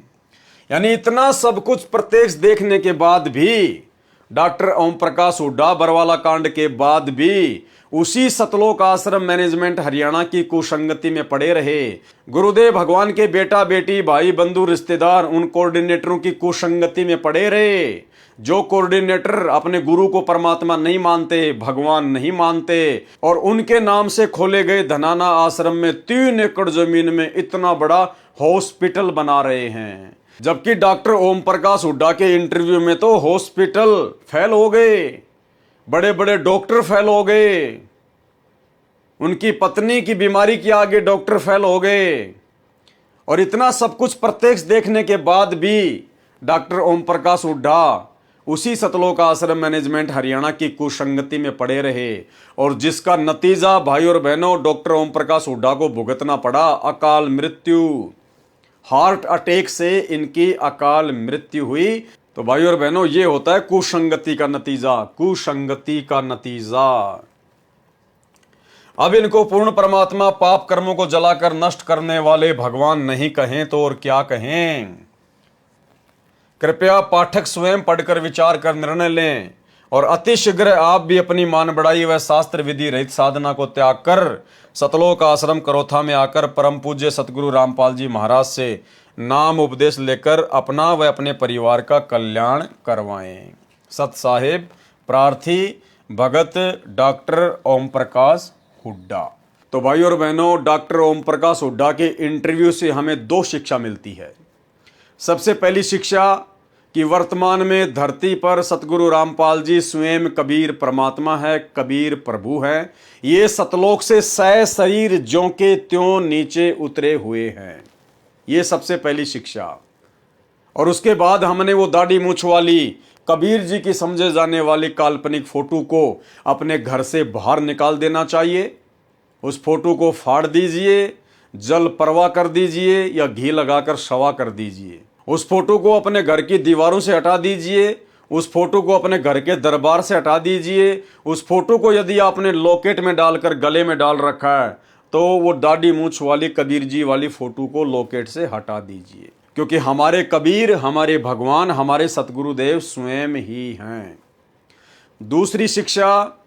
यानी इतना सब कुछ प्रत्यक्ष देखने के बाद भी, डॉक्टर ओम प्रकाश हुड्डा बरवाला कांड के बाद भी उसी सतलोक आश्रम मैनेजमेंट हरियाणा की कुसंगति में पड़े रहे। गुरुदेव भगवान के बेटा बेटी भाई बंधु रिश्तेदार उन कोऑर्डिनेटरों की कुसंगति में पड़े रहे। जो कोऑर्डिनेटर अपने गुरु को परमात्मा नहीं मानते, भगवान नहीं मानते, और उनके नाम से खोले गए धनाना आश्रम में 3 एकड़ जमीन में इतना बड़ा हॉस्पिटल बना रहे हैं। जबकि डॉक्टर ओम प्रकाश हुड्डा के इंटरव्यू में तो हॉस्पिटल फेल हो गए, बड़े बड़े डॉक्टर फेल हो गए, उनकी पत्नी की बीमारी के आगे डॉक्टर फेल हो गए। और इतना सब कुछ प्रत्यक्ष देखने के बाद भी डॉक्टर ओम प्रकाश हुड्डा उसी सतलोक आश्रम मैनेजमेंट हरियाणा की कुसंगति में पड़े रहे, और जिसका नतीजा भाई और बहनों डॉक्टर ओम प्रकाश हुड्डा को भुगतना पड़ा, अकाल मृत्यु। हार्ट अटैक से इनकी अकाल मृत्यु हुई। तो भाई और बहनों, ये होता है कुसंगति का नतीजा, कुसंगति का नतीजा। अब इनको पूर्ण परमात्मा पाप कर्मों को जलाकर नष्ट करने वाले भगवान नहीं कहें तो और क्या कहें? कृपया पाठक स्वयं पढ़कर विचार कर निर्णय लें, और अतिशीघ्र आप भी अपनी मान बढ़ाई व शास्त्र विधि रहित साधना को त्याग कर सतलोक आश्रम करोथा में आकर परम पूज्य सतगुरु रामपाल जी महाराज से नाम उपदेश लेकर अपना व अपने परिवार का कल्याण करवाएं। सत साहेब प्रार्थी भगत डॉक्टर ओम प्रकाश हुड्डा। तो भाई और बहनों, डॉक्टर ओम प्रकाश हुड्डा के इंटरव्यू से हमें 2 शिक्षा मिलती है। सबसे पहली शिक्षा कि वर्तमान में धरती पर सतगुरु रामपाल जी स्वयं कबीर परमात्मा है, कबीर प्रभु है। ये सतलोक से सह शरीर ज्यों के त्यों नीचे उतरे हुए हैं। ये सबसे पहली शिक्षा। और उसके बाद हमने वो दाढ़ी मूछ वाली कबीर जी की समझे जाने वाली काल्पनिक फोटो को अपने घर से बाहर निकाल देना चाहिए। उस फोटो को फाड़ दीजिए, जल परवा कर दीजिए या घी लगाकर शवा कर दीजिए। उस फोटो को अपने घर की दीवारों से हटा दीजिए। उस फोटो को अपने घर के दरबार से हटा दीजिए। उस फोटो को यदि आपने लॉकेट में डालकर गले में डाल रखा है तो वो दाढ़ी मूछ वाली कबीर जी वाली फोटो को लॉकेट से हटा दीजिए, क्योंकि हमारे कबीर, हमारे भगवान, हमारे सतगुरुदेव स्वयं ही हैं। दूसरी शिक्षा,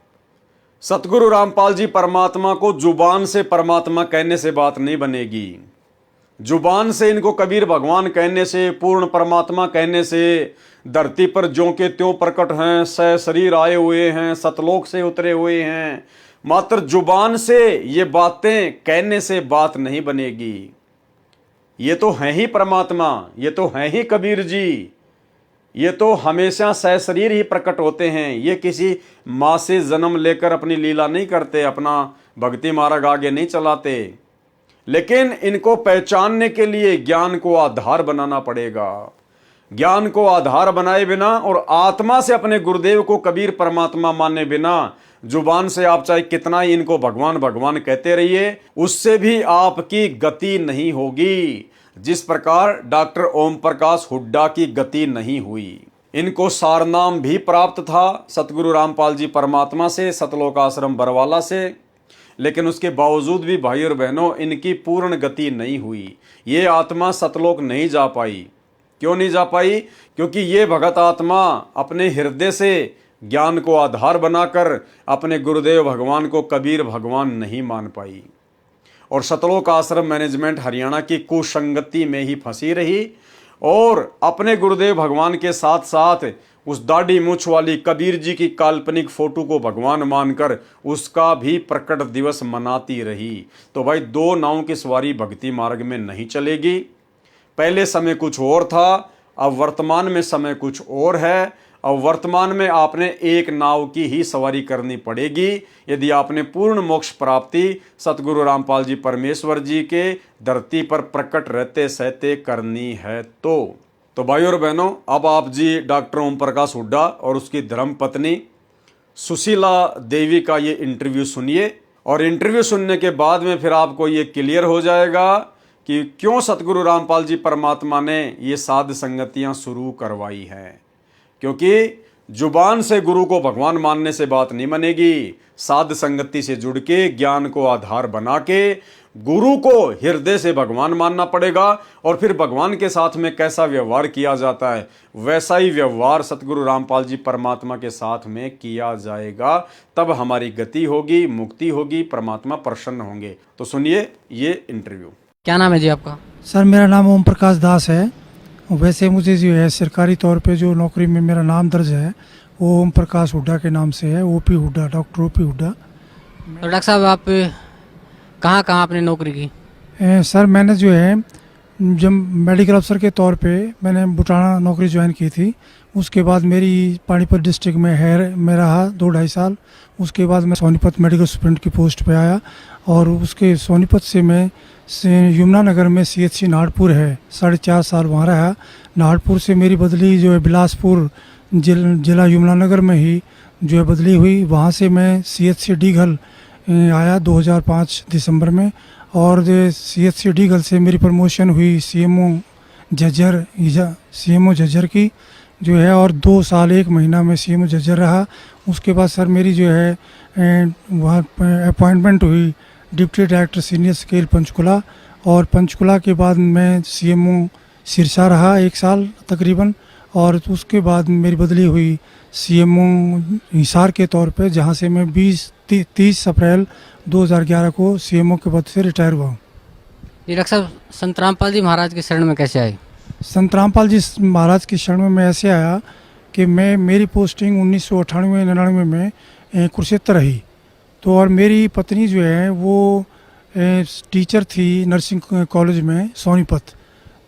सतगुरु रामपाल जी परमात्मा को जुबान से परमात्मा कहने से बात नहीं बनेगी। जुबान से इनको कबीर भगवान कहने से, पूर्ण परमात्मा कहने से, धरती पर ज्यों के त्यों प्रकट हैं, सह शरीर आए हुए हैं, सतलोक से उतरे हुए हैं, मात्र जुबान से ये बातें कहने से बात नहीं बनेगी। ये तो हैं ही परमात्मा, ये तो हैं ही कबीर जी, ये तो हमेशा सशरीर ही प्रकट होते हैं। ये किसी माँ से जन्म लेकर अपनी लीला नहीं करते, अपना भक्ति मार्ग आगे नहीं चलाते। लेकिन इनको पहचानने के लिए ज्ञान को आधार बनाना पड़ेगा। ज्ञान को आधार बनाए बिना और आत्मा से अपने गुरुदेव को कबीर परमात्मा माने बिना जुबान से आप चाहे कितना ही इनको भगवान भगवान कहते रहिए, उससे भी आपकी गति नहीं होगी। जिस प्रकार डॉक्टर ओम प्रकाश हुड्डा की गति नहीं हुई। इनको सारनाम भी प्राप्त था सतगुरु रामपाल जी परमात्मा से, सतलोक आश्रम बरवाला से, लेकिन उसके बावजूद भी भाई और बहनों इनकी पूर्ण गति नहीं हुई। ये आत्मा सतलोक नहीं जा पाई। क्यों नहीं जा पाई? क्योंकि ये भगत आत्मा अपने हृदय से ज्ञान को आधार बनाकर अपने गुरुदेव भगवान को कबीर भगवान नहीं मान पाई और सतलोक आश्रम मैनेजमेंट हरियाणा की कुसंगति में ही फंसी रही और अपने गुरुदेव भगवान के साथ साथ उस दाढ़ी मूछ वाली कबीर जी की काल्पनिक फोटो को भगवान मानकर उसका भी प्रकट दिवस मनाती रही। तो भाई, दो नावों की सवारी भक्ति मार्ग में नहीं चलेगी। पहले समय कुछ और था, अब वर्तमान में समय कुछ और है। अब वर्तमान में आपने एक नाव की ही सवारी करनी पड़ेगी यदि आपने पूर्ण मोक्ष प्राप्ति सतगुरु रामपाल जी परमेश्वर जी के धरती पर प्रकट रहते सहते करनी है। तो भाई और बहनों, अब आप जी डॉक्टर ओम प्रकाश हुड्डा और उसकी धर्म पत्नी सुशीला देवी का ये इंटरव्यू सुनिए और इंटरव्यू सुनने के बाद में फिर आपको ये क्लियर हो जाएगा कि क्यों सतगुरु रामपाल जी परमात्मा ने ये साध संगतियां शुरू करवाई हैं। क्योंकि जुबान से गुरु को भगवान मानने से बात नहीं बनेगी। साध संगति से जुड़ के ज्ञान को आधार बना के गुरु को हृदय से भगवान मानना पड़ेगा और फिर भगवान के साथ में कैसा व्यवहार किया जाता है वैसा ही व्यवहार सतगुरु रामपाल जी परमात्मा के साथ में किया जाएगा। तब हमारी गति होगी, मुक्ति होगी, परमात्मा प्रसन्न होंगे। तो सुनिए ये इंटरव्यू। क्या नाम है जी आपका? सर, मेरा नाम ओम प्रकाश दास है। वैसे मुझे जो है सरकारी तौर पे जो नौकरी में मेरा नाम दर्ज है वो ओम प्रकाश हुड्डा के नाम से है, OP Hooda, doctor OP Hooda. तो डॉक्टर साहब, आप कहाँ कहाँ आपने नौकरी की? सर, मैंने जो है जब मेडिकल अफसर के तौर पे मैंने बुटाना नौकरी ज्वाइन की थी। उसके बाद मेरी पानीपत डिस्ट्रिक्ट में में रहा 2-2.5 साल। उसके बाद मैं सोनीपत मेडिकल सुपरिटेंडेंट की पोस्ट पे आया और उसके सोनीपत से मैं यमुनानगर में CHC नाहरपुर है 4.5 साल वहाँ रहा। नाहरपुर से मेरी बदली जो है बिलासपुर जिला यमुनानगर में ही जो है बदली हुई। वहाँ से मैं CHC डीघल आया 2005 दिसंबर में और CHC डीघल से मेरी प्रमोशन हुई CMO झज्जर की जो है और 2 साल 1 महीना में CMO झज्जर रहा। उसके बाद सर मेरी जो है वहाँ अपॉइंटमेंट हुई deputy director senior scale Panchkula और पंचकुला के बाद मैं CMO सिरसा रहा 1 साल तकरीबन और उसके बाद मेरी बदली हुई CMO हिसार के तौर पे, जहाँ से मैं 30 अप्रैल 2011 को CMO के पद से रिटायर हुआ हूँ। जी डॉक्टर साहब, संत रामपाल जी महाराज के शरण में कैसे आए? संत रामपाल जी महाराज की शरण में मैं ऐसे आया कि मेरी पोस्टिंग 1998-99 में कुरुक्षेत्र रही। तो और मेरी पत्नी जो है वो टीचर थी नर्सिंग कॉलेज में सोनीपत।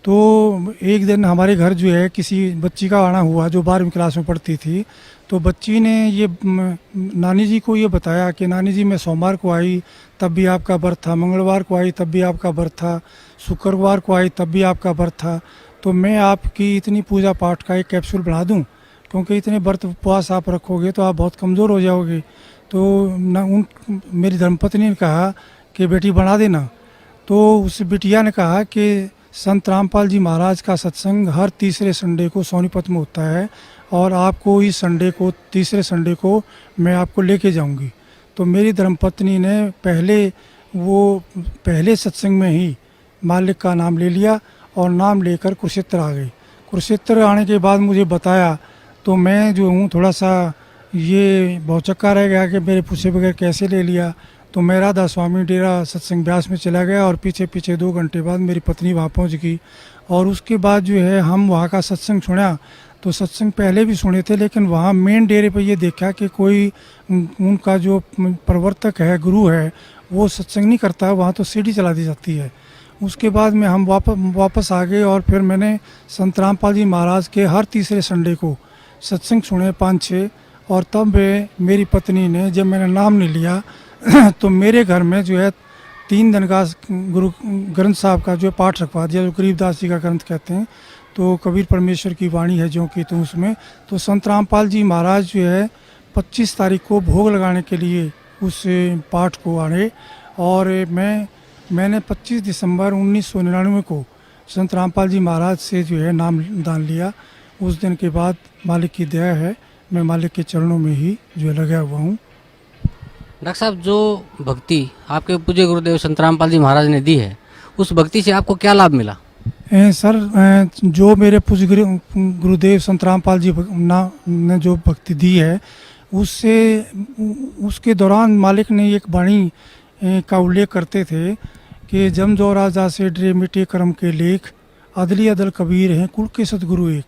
तो एक दिन हमारे घर जो है किसी बच्ची का आना हुआ जो 12वीं क्लास में पढ़ती थी। तो बच्ची ने ये नानी जी को ये बताया कि नानी जी मैं सोमवार को आई तब भी आपका व्रत था, मंगलवार को आई तब भी आपका व्रत था, शुक्रवार को आई तब भी आपका व्रत था। तो मैं आपकी इतनी पूजा पाठ का एक कैप्सूल बना दूं, क्योंकि इतने व्रत उपवास आप रखोगे तो आप बहुत कमज़ोर हो जाओगे। तो मेरी धर्मपत्नी ने कहा कि बेटी बना देना। तो उस बिटिया ने कहा कि संत रामपाल जी महाराज का सत्संग हर तीसरे संडे को सोनीपत में होता है और आपको इस संडे को, तीसरे संडे को मैं आपको लेके जाऊंगी। तो मेरी धर्मपत्नी ने पहले सत्संग में ही मालिक का नाम ले लिया और नाम लेकर कुरुक्षेत्र आ गई। कुरुक्षेत्र आने के बाद मुझे बताया तो मैं जो हूँ थोड़ा सा ये भौचक्का रह गया कि मेरे पूछे बगैर कैसे ले लिया। तो मैं राधा स्वामी डेरा सत्संग ब्यास में चला गया और पीछे 2 घंटे बाद मेरी पत्नी वहाँ पहुँच गई। और उसके बाद जो है हम वहाँ का सत्संग सुना। तो सत्संग पहले भी सुने थे, लेकिन वहाँ मेन डेरे पे ये देखा कि कोई उनका जो प्रवर्तक है, गुरु है, वो सत्संग नहीं करता। वहाँ तो सीढ़ी चला दी जाती है। उसके बाद में हम वापस आ गए और फिर मैंने संत रामपाल जी महाराज के हर तीसरे संडे को सत्संग सुने 5-6। और तब मेरी पत्नी ने, जब मैंने नाम नहीं लिया तो मेरे घर में जो है 3 दिन का गुरु ग्रंथ साहब का जो पाठ रखवा दिया, जो गरीबदास जी का ग्रंथ कहते हैं। तो कबीर परमेश्वर की वाणी है जो कि, तो उसमें तो संत रामपाल जी महाराज जो है 25 तारीख को भोग लगाने के लिए उस पाठ को आए। और मैंने 25 दिसंबर 1999 को संत रामपाल जी महाराज से जो है नाम दान लिया। उस दिन के बाद मालिक की दया है, मैं मालिक के चरणों में ही जो लगा हुआ हूँ। डॉक्टर साहब, जो भक्ति आपके पूज्य गुरुदेव संत रामपाल जी महाराज ने दी है, उस भक्ति से आपको क्या लाभ मिला? सर, जो मेरे पूज्य गुरुदेव संत रामपाल जी ने जो भक्ति दी है, उसके दौरान मालिक ने एक वाणी का उल्लेख करते थे कि जम जो राजा से डरे मिटे कर्म के लेख, अदली अदल कबीर हैं कुल के सतगुरु एक।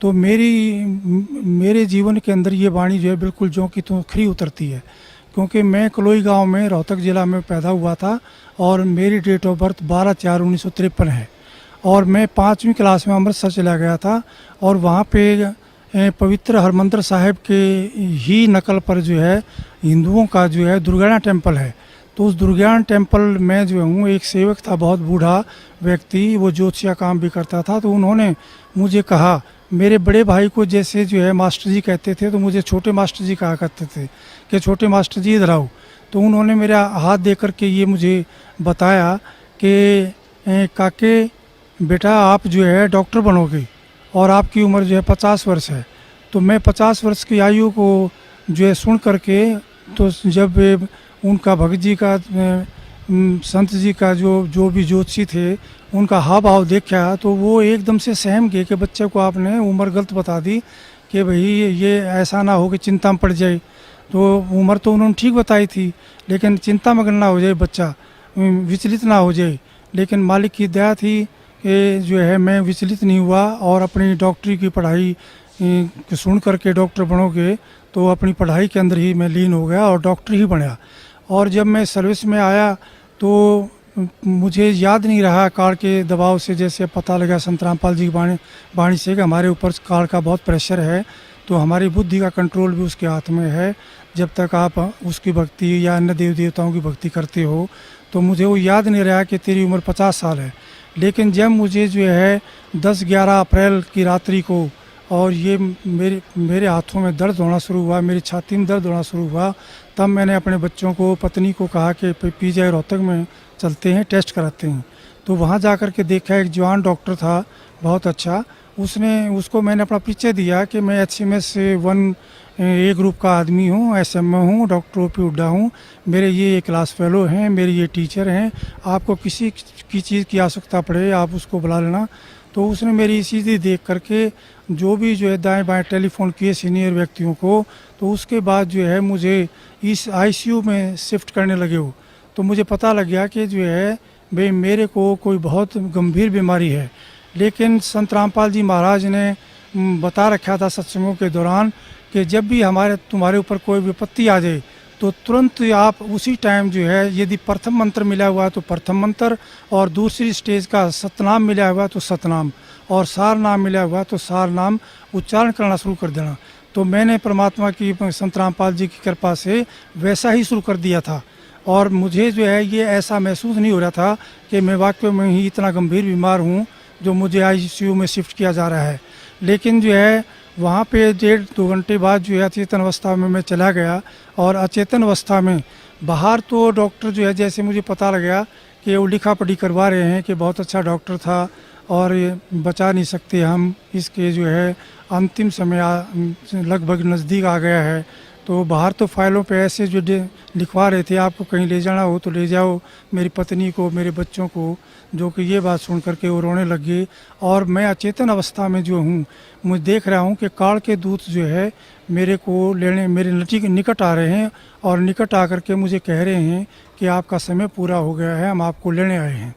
तो मेरे जीवन के अंदर ये वाणी जो है बिल्कुल जो कि तो खरी उतरती है, क्योंकि मैं कलोई गांव में रोहतक ज़िला में पैदा हुआ था और मेरी डेट ऑफ बर्थ 12/4/1953 है। और मैं 5वीं क्लास में अमृतसर चला गया था और वहाँ पे पवित्र हरमंदिर साहिब के ही नकल पर जो है हिंदुओं का जो है दुर्गाना टेम्पल है। तो उस दुर्गाना टेम्पल में जो हूँ, एक सेवक था बहुत बूढ़ा व्यक्ति, वो ज्योतिषा काम भी करता था। तो उन्होंने मुझे कहा, मेरे बड़े भाई को जैसे जो है मास्टर जी कहते थे, तो मुझे छोटे मास्टर जी कहा करते थे कि छोटे मास्टर जी इधर आओ। तो उन्होंने मेरा हाथ दे करके ये मुझे बताया कि काके बेटा, आप जो है डॉक्टर बनोगे और आपकी उम्र जो है 50 वर्ष है। तो मैं 50 वर्ष की आयु को जो है सुन करके, तो जब उनका भगत जी का संत जी का जो भी ज्योतिषी थे, उनका हाव भाव देखा, तो वो एकदम से सहम गए कि बच्चे को आपने उम्र गलत बता दी कि भाई ये ऐसा ना हो कि चिंता में पड़ जाए। तो उम्र तो उन्होंने ठीक बताई थी, लेकिन चिंता मगन ना हो जाए बच्चा, विचलित ना हो जाए। लेकिन मालिक की दया थी कि जो है मैं विचलित नहीं हुआ और अपनी डॉक्टरी की पढ़ाई सुन करके डॉक्टर बनोगे, तो अपनी पढ़ाई के अंदर ही मैं लीन हो गया और डॉक्टर ही बना। और जब मैं सर्विस में आया तो मुझे याद नहीं रहा, काल के दबाव से जैसे पता लगा संत रामपाल जी की वाणी से कि हमारे ऊपर काल का बहुत प्रेशर है, तो हमारी बुद्धि का कंट्रोल भी उसके हाथ में है। जब तक आप उसकी भक्ति या अन्य देव देवताओं की भक्ति करते हो, तो मुझे वो याद नहीं रहा कि तेरी उम्र 50 साल है। लेकिन जब मुझे जो है 10-11 अप्रैल की रात्रि को और ये मेरे हाथों में दर्द होना शुरू हुआ, मेरी छाती में दर्द होना शुरू हुआ, तब मैंने अपने बच्चों को, पत्नी को कहा कि पीजीआई रोहतक में चलते हैं, टेस्ट कराते हैं। तो वहाँ जा कर के देखा, एक जवान डॉक्टर था बहुत अच्छा, उसको मैंने अपना परिचय दिया कि मैं HMS 1A ग्रुप का आदमी हूँ, SMA हूँ, डॉक्टर OP हुड्डा हूँ, मेरे ये क्लास फेलो हैं, मेरे ये टीचर हैं, आपको किसी की चीज़ की आवश्यकता पड़े आप उसको बुला लेना। तो उसने मेरी चीज़ें देख करके जो भी जो है दाएं बाएं टेलीफोन किए सीनियर व्यक्तियों को, तो उसके बाद जो है मुझे इस ICU में शिफ्ट करने लगे हो। तो मुझे पता लग गया कि जो है भाई मेरे को कोई बहुत गंभीर बीमारी है। लेकिन संत रामपाल जी महाराज ने बता रखा था सत्संगों के दौरान कि जब भी तुम्हारे ऊपर कोई विपत्ति आ जाए, तो तुरंत आप उसी टाइम जो है, यदि प्रथम मंत्र मिला हुआ है तो प्रथम मंत्र, और दूसरी स्टेज का सतनाम मिला हुआ है तो सतनाम, और सार नाम मिला हुआ है तो सार नाम उच्चारण करना शुरू कर देना। तो मैंने परमात्मा की, संत रामपाल जी की कृपा से वैसा ही शुरू कर दिया था। और मुझे जो है ये ऐसा महसूस नहीं हो रहा था कि मैं वाकई में ही इतना गंभीर बीमार हूँ जो मुझे ICU में शिफ्ट किया जा रहा है। लेकिन जो है वहाँ पे 1.5-2 घंटे बाद जो है अचेतन अवस्था में मैं चला गया। और अचेतन अवस्था में बाहर तो डॉक्टर जो है, जैसे मुझे पता लग गया कि वो लिखा पढ़ी करवा रहे हैं कि बहुत अच्छा डॉक्टर था और ये बचा नहीं सकते हम, इसके जो है अंतिम समय लगभग नज़दीक आ गया है। तो बाहर तो फाइलों पे ऐसे जो लिखवा रहे थे, आपको कहीं ले जाना हो तो ले जाओ मेरी पत्नी को, मेरे बच्चों को, जो कि ये बात सुन करके वो रोने लग गए। और मैं अचेतन अवस्था में जो हूँ, मैं देख रहा हूँ कि काल के दूत जो है मेरे को लेने मेरे निकट आ रहे हैं और निकट आकर के मुझे कह रहे हैं कि आपका समय पूरा हो गया है, हम आपको लेने आए हैं।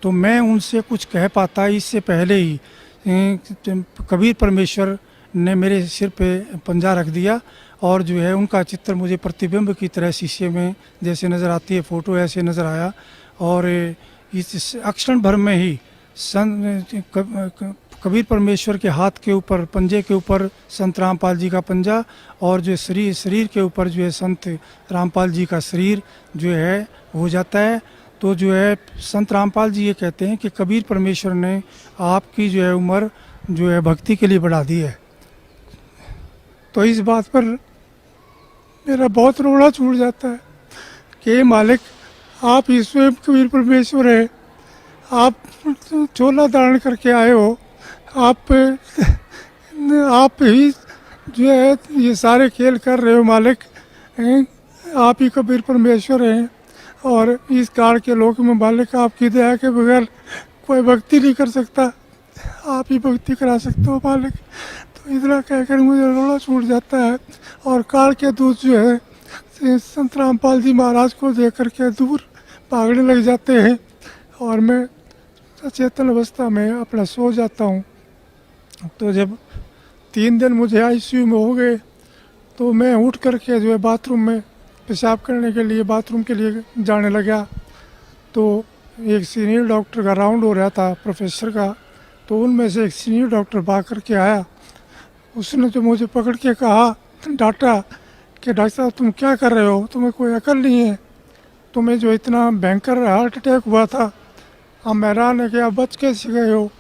तो मैं उनसे कुछ कह पाता इससे पहले ही कबीर परमेश्वर ने मेरे सिर पे पंजा रख दिया और जो है उनका चित्र मुझे प्रतिबिंब की तरह शीशे में जैसे नज़र आती है फ़ोटो, ऐसे नज़र आया। और इस क्षण भर में ही कबीर परमेश्वर के हाथ के ऊपर, पंजे के ऊपर संत रामपाल जी का पंजा, और जो शरीर के ऊपर जो है संत रामपाल जी का शरीर जो है हो जाता है। तो जो है संत रामपाल जी ये कहते हैं कि कबीर परमेश्वर ने आपकी जो है उम्र जो है भक्ति के लिए बढ़ा दी है। तो इस बात पर मेरा बहुत रोना छूट जाता है कि मालिक, आप ही स्वयं कबीर परमेश्वर है, आप चोला धारण करके आए हो, आप ही जो है ये सारे खेल कर रहे हो मालिक, आप ही कबीर परमेश्वर हैं। और इस काल के लोक में मालिक आपकी दया के बगैर कोई भक्ति नहीं कर सकता, आप ही भक्ति करा सकते हो मालिक। तो इतना कहकर मुझे रोना छूट जाता है। और काल के दूत जो है संत रामपाल जी महाराज को देख करके दूर भागने लग जाते हैं, और मैं सचेतन अवस्था में अपना सो जाता हूँ। तो जब 3 दिन मुझे आईसीयू में हो गए, तो मैं उठ करके जो है बाथरूम में पेशाब करने के लिए, बाथरूम के लिए जाने लगा। तो एक सीनियर डॉक्टर का राउंड हो रहा था, प्रोफेसर का। तो उनमें से एक सीनियर डॉक्टर भाग करके आया। उसने तो मुझे पकड़ के कहा, डांटा कि डॉक्टर साहब तुम क्या कर रहे हो, तुम्हें कोई अकल नहीं है, तुम्हें जो इतना भयंकर हार्ट अटैक हुआ था, हम हैरान है कि आप बच कैसे गए हो,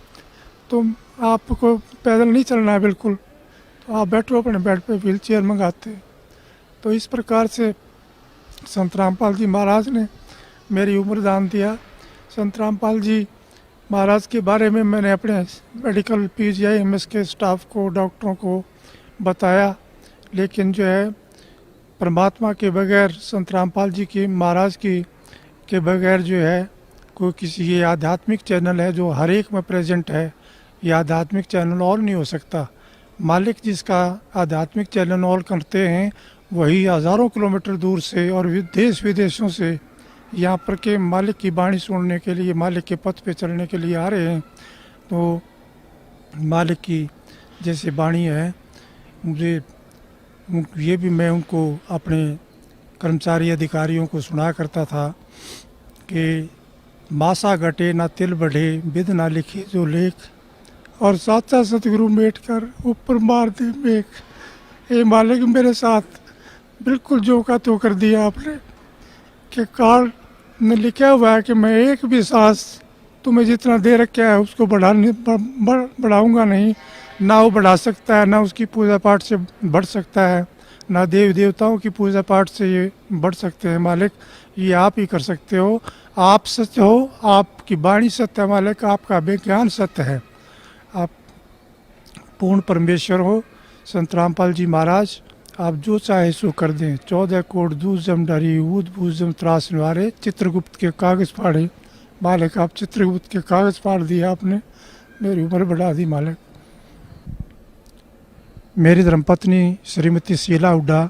तुम आपको पैदल नहीं चलना है बिल्कुल, तो आप बैठो अपने बेड पे, व्हील चेयर मंगाते। तो इस प्रकार से संत रामपाल जी महाराज ने मेरी उम्र दान दिया। संत रामपाल जी महाराज के बारे में मैंने अपने मेडिकल PGI-MS के स्टाफ को, डॉक्टरों को बताया, लेकिन जो है परमात्मा के बगैर, संत रामपाल जी की महाराज की के बगैर जो है कोई किसी, ये आध्यात्मिक चैनल है जो हर एक में प्रेजेंट है, ये आध्यात्मिक चैनल और नहीं हो सकता। मालिक जिसका आध्यात्मिक चैनल और करते हैं, वही हज़ारों किलोमीटर दूर से और देश विदेशों से यहाँ पर के मालिक की वाणी सुनने के लिए, मालिक के पथ पे चलने के लिए आ रहे हैं। तो मालिक की जैसे वाणी है, मुझे ये भी मैं उनको, अपने कर्मचारी अधिकारियों को सुना करता था कि मासा घटे ना तिल बढ़े, विद ना लिखे जो लेख, और साचा सतगुरु मेट कर ऊपर मार दे मेघ। ये मालिक मेरे साथ बिल्कुल जो का तो कर दिया आपने, कि काल ने लिखा हुआ है कि मैं एक भी सांस तुम्हें जितना दे रखा है उसको बढ़ाऊंगा नहीं, ना वो बढ़ा सकता है, ना उसकी पूजा पाठ से बढ़ सकता है, ना देव देवताओं की पूजा पाठ से ये बढ़ सकते हैं मालिक, ये आप ही कर सकते हो। आप सत्य हो, आपकी वाणी सत्य है मालिक, आपका विज्ञान सत्य है, आप पूर्ण परमेश्वर हो। संत रामपाल जी महाराज, आप जो चाहे सो कर दें। 14 कोट दूध जम डरी, ऊद बूझ जम त्रास निवारे, चित्रगुप्त के कागज़ फाड़े। मालिक आप चित्रगुप्त के कागज़ फाड़ दिए आपने, मेरी उम्र बढ़ा दी मालिक। मेरी धर्मपत्नी श्रीमती शीला हुड्डा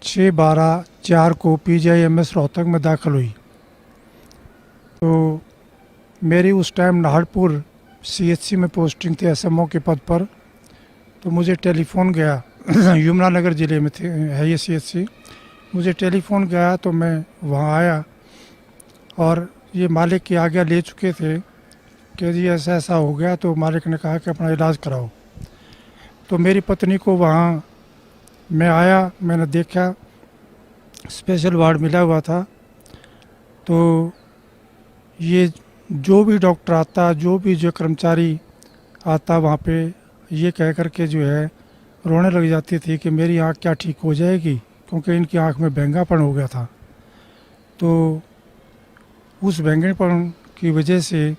6/12/4 को PGI-MS रोहतक में दाखिल हुई। तो मेरी उस टाइम नाहरपुर CHC में पोस्टिंग थी, SMO के पद पर। तो मुझे टेलीफोन गया यमुनानगर ज़िले में थे है ये CHC। मुझे टेलीफोन गया तो मैं वहाँ आया, और ये मालिक की आज्ञा ले चुके थे कि जी ऐसा ऐसा हो गया। तो मालिक ने कहा कि अपना इलाज कराओ। तो मेरी पत्नी को वहाँ मैं आया, मैंने देखा स्पेशल वार्ड मिला हुआ था। तो ये जो भी डॉक्टर आता, जो भी जो कर्मचारी आता वहाँ पे, ये कह कर के जो है रोने लग जाती थी कि मेरी आँख क्या ठीक हो जाएगी, क्योंकि इनकी आँख में बैंगापन हो गया था। तो उस बैंगनपन की वजह से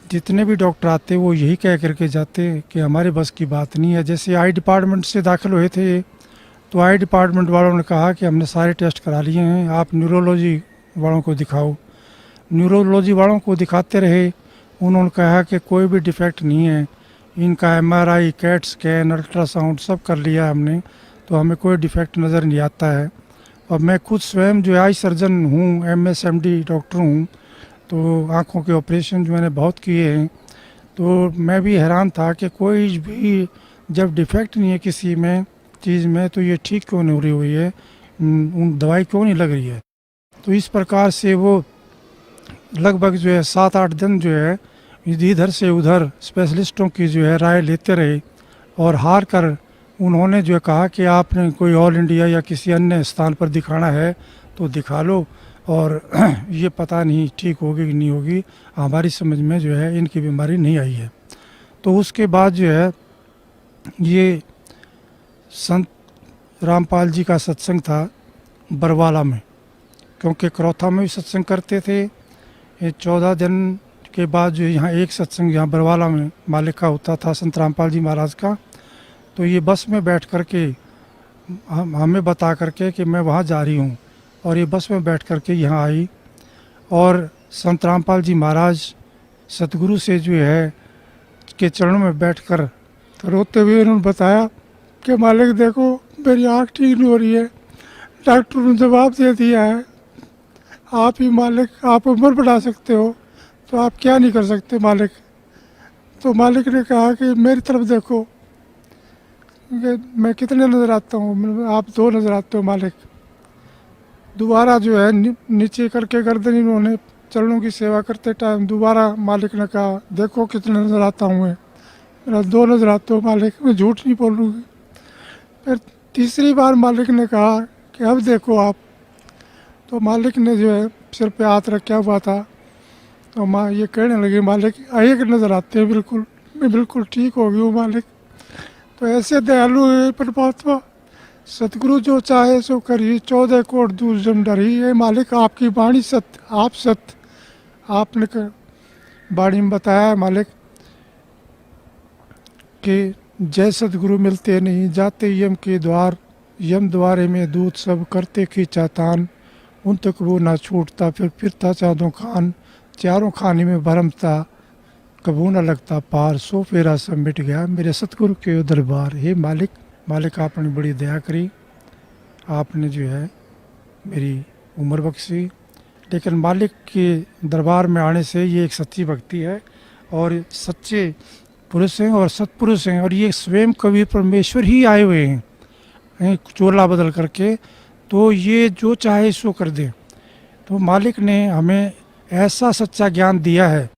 जितने भी डॉक्टर आते वो यही कह करके जाते कि हमारे बस की बात नहीं है। जैसे आई डिपार्टमेंट से दाखिल हुए थे, तो आई डिपार्टमेंट वालों ने कहा कि हमने सारे टेस्ट करा लिए हैं, आप न्यूरोलॉजी वालों को दिखाओ। न्यूरोलॉजी वालों को दिखाते रहे, उन्होंने कहा कि कोई भी डिफेक्ट नहीं है, इनका MRI, कैट स्कैन, अल्ट्रासाउंड सब कर लिया हमने, तो हमें कोई डिफेक्ट नज़र नहीं आता है। और मैं खुद स्वयं जो आई सर्जन हूँ, MSMD डॉक्टर हूँ, तो आँखों के ऑपरेशन जो मैंने बहुत किए हैं। तो मैं भी हैरान था कि कोई भी जब डिफेक्ट नहीं है किसी में चीज़ में, तो ये ठीक क्यों नहीं हो रही हुई है, दवाई क्यों नहीं लग रही है। तो इस प्रकार से वो लगभग जो है 7-8 दिन जो है इधर से उधर स्पेशलिस्टों की जो है राय लेते रहे, और हार कर उन्होंने जो है कहा कि आपने कोई ऑल इंडिया या किसी अन्य स्थान पर दिखाना है तो दिखा लो, और ये पता नहीं ठीक होगी कि नहीं होगी, हमारी समझ में जो है इनकी बीमारी नहीं आई है। तो उसके बाद जो है ये संत रामपाल जी का सत्संग था बरवाला में, क्योंकि करौथा में भी सत्संग करते थे। ये 14 दिन के बाद जो यहाँ एक सत्संग यहाँ बरवाला में मालिक का होता था, संत रामपाल जी महाराज का। तो ये बस में बैठ कर के हमें बता करके कि मैं वहाँ जा रही हूँ, और ये बस में बैठ कर के यहाँ आई, और संत रामपाल जी महाराज सतगुरु से जो है के चरणों में बैठकर तो रोते हुए उन्होंने बताया कि मालिक देखो मेरी आँख ठीक नहीं हो रही है, डॉक्टर ने जवाब दे दिया है आप ही मालिक, आप उम्र बढ़ा सकते हो तो आप क्या नहीं कर सकते मालिक। तो मालिक ने कहा कि मेरी तरफ देखो कि मैं कितने नज़र आता हूँ, आप 2 नज़र आते हो मालिक। दोबारा जो है नीचे करके गर्दन इन्होंने चरणों की सेवा करते टाइम दोबारा मालिक ने कहा देखो कितने नज़र आता हूँ मैं, मेरा 2 नज़र आते हो मालिक, मैं झूठ नहीं बोलूँगी। फिर तीसरी बार मालिक ने कहा कि अब देखो आप, तो मालिक ने जो है सिर पे हाथ रखा हुआ था, तो माँ ये कहने लगी मालिक एक नज़र आते हैं बिल्कुल, मैं बिल्कुल ठीक हो गई हूँ मालिक। तो ऐसे दयालु है परमात्मा, सतगुरु जो चाहे सो करिए, 14 कोट दूर जम डरी। ये मालिक आपकी वाणी सत्य, आप सत्य, आपने वाणी में बताया मालिक कि जय सतगुरु मिलते नहीं जाते यम के द्वार, यम द्वारे में दूत सब करते खींचा तान, उन तक वो ना छूटता फिर फिरता चादों खान, चारों खाने में भरमता कबू न लगता पार, सो फेरा सब मिट गया मेरे सतगुरु के दरबार। हे मालिक, मालिक आपने बड़ी दया करी, आपने जो है मेरी उम्र बख्शी, लेकिन मालिक के दरबार में आने से ये एक सच्ची भक्ति है, और सच्चे पुरुष हैं और सत्पुरुष हैं, और ये स्वयं कबीर परमेश्वर ही आए हुए हैं चोला बदल करके, तो ये जो चाहे सो कर दे। तो मालिक ने हमें ऐसा सच्चा ज्ञान दिया है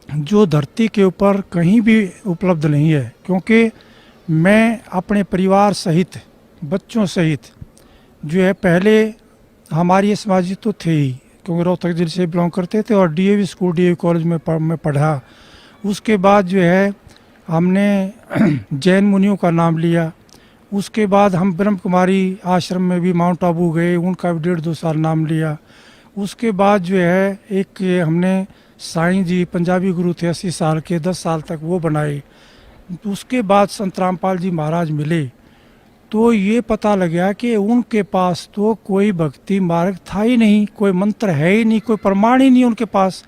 जो धरती के ऊपर कहीं भी उपलब्ध नहीं है, क्योंकि मैं अपने परिवार सहित बच्चों सहित जो है, पहले हमारी समाजी तो थे ही क्योंकि रोहतक जिले से बिलोंग करते थे, और डीएवी स्कूल डीएवी कॉलेज में पढ़ा। उसके बाद जो है हमने जैन मुनियों का नाम लिया, उसके बाद हम ब्रह्म कुमारी आश्रम में भी माउंट आबू गए, उनका भी 1.5-2 साल नाम लिया। उसके बाद जो है एक हमने साईं जी पंजाबी गुरु थे 80 साल के, 10 साल तक वो बनाए। उसके बाद संत रामपाल जी महाराज मिले, तो ये पता लगा कि उनके पास तो कोई भक्ति मार्ग था ही नहीं, कोई मंत्र है ही नहीं, कोई प्रमाण ही नहीं उनके पास।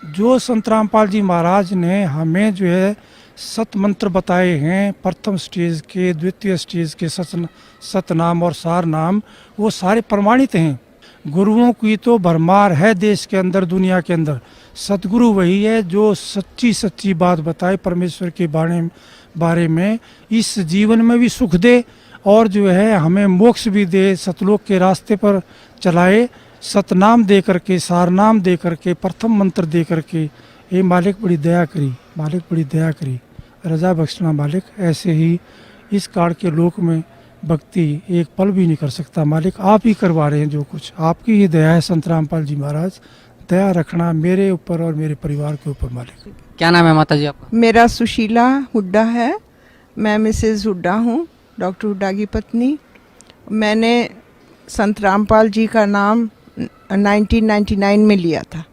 जो संत रामपाल जी महाराज ने हमें जो है सत मंत्र बताए हैं, प्रथम स्टेज के, द्वितीय स्टेज के सतनाम और सार नाम, वो सारे प्रमाणित हैं। गुरुओं की तो भरमार है देश के अंदर, दुनिया के अंदर। सतगुरु वही है जो सच्ची सच्ची बात बताए परमेश्वर के बारे में, इस जीवन में भी सुख दे और जो है हमें मोक्ष भी दे, सतलोक के रास्ते पर चलाए। सतनाम दे करके, सारनाम दे करके, प्रथम मंत्र दे करके, ये मालिक बड़ी दया करी, मालिक बड़ी दया करी, रजा बख्शना मालिक। ऐसे ही इस काल के लोक में भक्ति एक पल भी नहीं कर सकता मालिक, आप ही करवा रहे हैं जो कुछ, आपकी ही दया है। संत रामपाल जी महाराज दया रखना मेरे ऊपर और मेरे परिवार के ऊपर मालिक। क्या नाम है माता जी आपका? मेरा सुशीला हुड्डा है, मैं मिसेज़ हुड्डा हूँ, डॉक्टर हुड्डा की पत्नी। मैंने संत रामपाल जी का नाम 1999 में लिया था,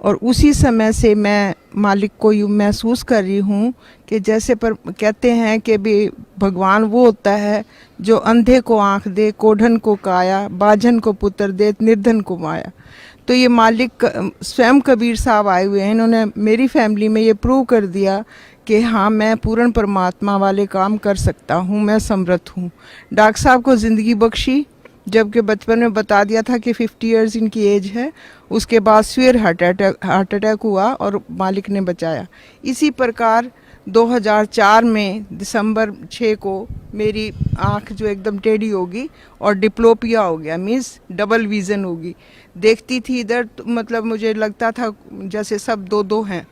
और उसी समय से मैं मालिक को यूँ महसूस कर रही हूँ कि जैसे पर कहते हैं कि भी भगवान वो होता है जो अंधे को आँख दे, कोढ़न को काया, बाझन को पुत्र दे, निर्धन को माया। तो ये मालिक स्वयं कबीर साहब आए हुए हैं, इन्होंने मेरी फैमिली में ये प्रूव कर दिया कि हाँ मैं पूर्ण परमात्मा वाले काम कर सकता हूँ, मैं समर्थ हूँ। डॉक्टर साहब को ज़िंदगी बख्शी, जबकि बचपन में बता दिया था कि 50 इयर्स इनकी एज है। उसके बाद सीवियर हार्ट अटैक हुआ और मालिक ने बचाया। इसी प्रकार 2004 में दिसंबर 6 को मेरी आँख जो एकदम टेढ़ी होगी और डिप्लोपिया हो गया, मीन्स डबल विज़न होगी। देखती थी इधर तो मतलब मुझे लगता था जैसे सब दो दो हैं।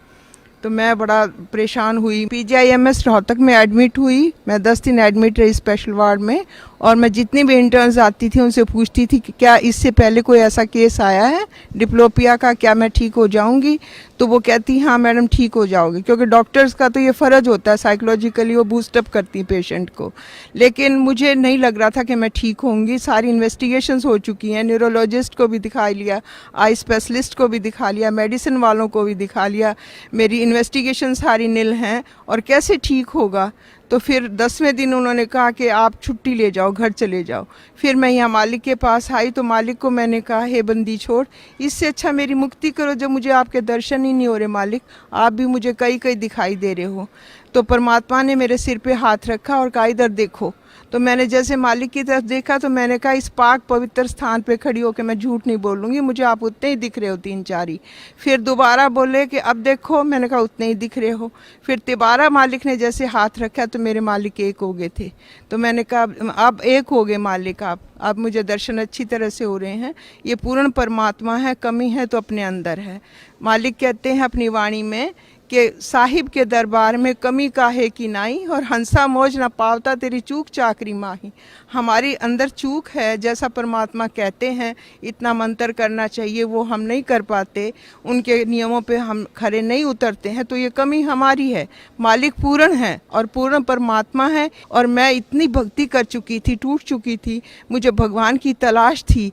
तो मैं बड़ा परेशान हुई। PGIMS रोहतक में एडमिट हुई। मैं 10 दिन एडमिट रही स्पेशल वार्ड में, और मैं जितनी भी इंटर्न्स आती थी उनसे पूछती थी कि क्या इससे पहले कोई ऐसा केस आया है डिप्लोपिया का, क्या मैं ठीक हो जाऊंगी? तो वो कहती हाँ मैडम ठीक हो जाओगे, क्योंकि डॉक्टर्स का तो ये फ़र्ज होता है, साइकोलॉजिकली वो बूस्टअप करती हैं पेशेंट को। लेकिन मुझे नहीं लग रहा था कि मैं ठीक होंगी। सारी इन्वेस्टिगेशंस हो चुकी हैं, न्यूरोलॉजिस्ट को भी दिखा लिया, आई स्पेशलिस्ट को भी दिखा लिया, मेडिसिन वालों को भी दिखा लिया, मेरी इन्वेस्टिगेशन सारी निल हैं, और कैसे ठीक होगा? तो फिर 10वें दिन उन्होंने कहा कि आप छुट्टी ले जाओ, घर चले जाओ। फिर मैं यहाँ मालिक के पास आई तो मालिक को मैंने कहा हे बंदी छोड़, इससे अच्छा मेरी मुक्ति करो जब मुझे आपके दर्शन ही नहीं हो रहे मालिक, आप भी मुझे कहीं कहीं दिखाई दे रहे हो। तो परमात्मा ने मेरे सिर पे हाथ रखा और कहा इधर देखो। तो मैंने जैसे मालिक की तरफ देखा तो मैंने कहा इस पाक पवित्र स्थान पे खड़ी होकर मैं झूठ नहीं बोलूँगी, मुझे आप उतने ही दिख रहे हो, 3-4 ही। फिर दोबारा बोले कि अब देखो, मैंने कहा उतने ही दिख रहे हो। फिर दोबारा मालिक ने जैसे हाथ रखा तो मेरे मालिक एक हो गए थे। तो मैंने कहा अब एक हो गए मालिक आप मुझे दर्शन अच्छी तरह से हो रहे हैं। ये पूर्ण परमात्मा है, कमी है तो अपने अंदर है। मालिक कहते हैं अपनी वाणी में कि साहिब के दरबार में कमी काहे की नाई, और हंसा मौज ना पावता तेरी चूक चाकरी माही। हमारी अंदर चूक है, जैसा परमात्मा कहते हैं इतना मंत्र करना चाहिए वो हम नहीं कर पाते, उनके नियमों पे हम खरे नहीं उतरते हैं, तो ये कमी हमारी है। मालिक पूर्ण है और पूर्ण परमात्मा है, और मैं इतनी भक्ति कर चुकी थी, टूट चुकी थी, मुझे भगवान की तलाश थी।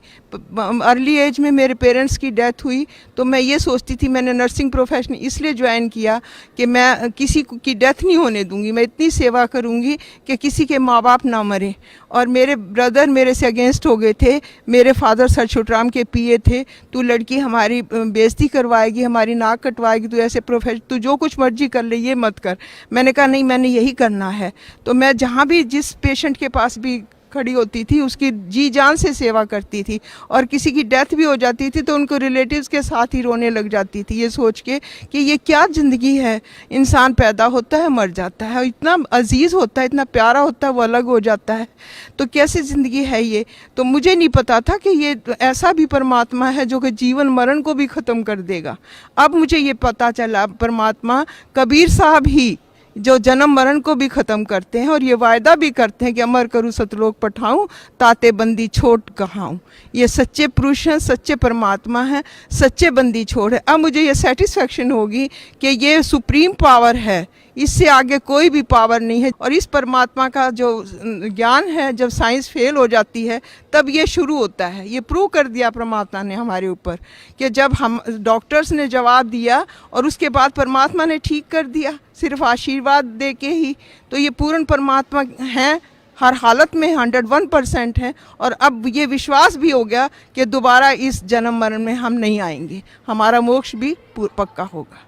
अर्ली एज में मेरे पेरेंट्स की डेथ हुई तो मैं ये सोचती थी, मैंने नर्सिंग प्रोफेशन इसलिए ज्वाइन किया कि मैं किसी की डेथ नहीं होने दूंगी, मैं इतनी सेवा करूंगी कि किसी के माँ बाप ना मरे। और मेरे ब्रदर मेरे से अगेंस्ट हो गए थे। मेरे फादर सर छोटराम के PA थे, तू लड़की हमारी बेइज्जती करवाएगी, हमारी नाक कटवाएगी, तू ऐसे प्रोफेशन, तू जो कुछ मर्जी कर ले, ये मत कर। मैंने कहा नहीं, मैंने यही करना है। तो मैं जहाँ भी जिस पेशेंट के पास भी खड़ी होती थी उसकी जी जान से सेवा करती थी, और किसी की डेथ भी हो जाती थी तो उनको रिलेटिव्स के साथ ही रोने लग जाती थी, ये सोच के कि ये क्या ज़िंदगी है, इंसान पैदा होता है मर जाता है, इतना अजीज़ होता है, इतना प्यारा होता है, वो अलग हो जाता है, तो कैसी ज़िंदगी है ये। तो मुझे नहीं पता था कि ये ऐसा भी परमात्मा है जो कि जीवन मरण को भी ख़त्म कर देगा। अब मुझे ये पता चला परमात्मा कबीर साहब ही जो जन्म मरण को भी ख़त्म करते हैं, और ये वायदा भी करते हैं कि अमर करूँ सतलोक पठाऊँ, ताते बंदी छोड़ कहाऊँ। ये सच्चे पुरुष हैं, सच्चे परमात्मा हैं, सच्चे बंदी छोड़ है। अब मुझे ये सेटिस्फेक्शन होगी कि ये सुप्रीम पावर है, इससे आगे कोई भी पावर नहीं है। और इस परमात्मा का जो ज्ञान है, जब साइंस फेल हो जाती है तब ये शुरू होता है। ये प्रूव कर दिया परमात्मा ने हमारे ऊपर कि जब हम डॉक्टर्स ने जवाब दिया और उसके बाद परमात्मा ने ठीक कर दिया, सिर्फ आशीर्वाद दे के ही। तो ये पूर्ण परमात्मा हैं, हर हालत में 101% है। और अब ये विश्वास भी हो गया कि दोबारा इस जन्म मरण में हम नहीं आएंगे, हमारा मोक्ष भी पक्का होगा।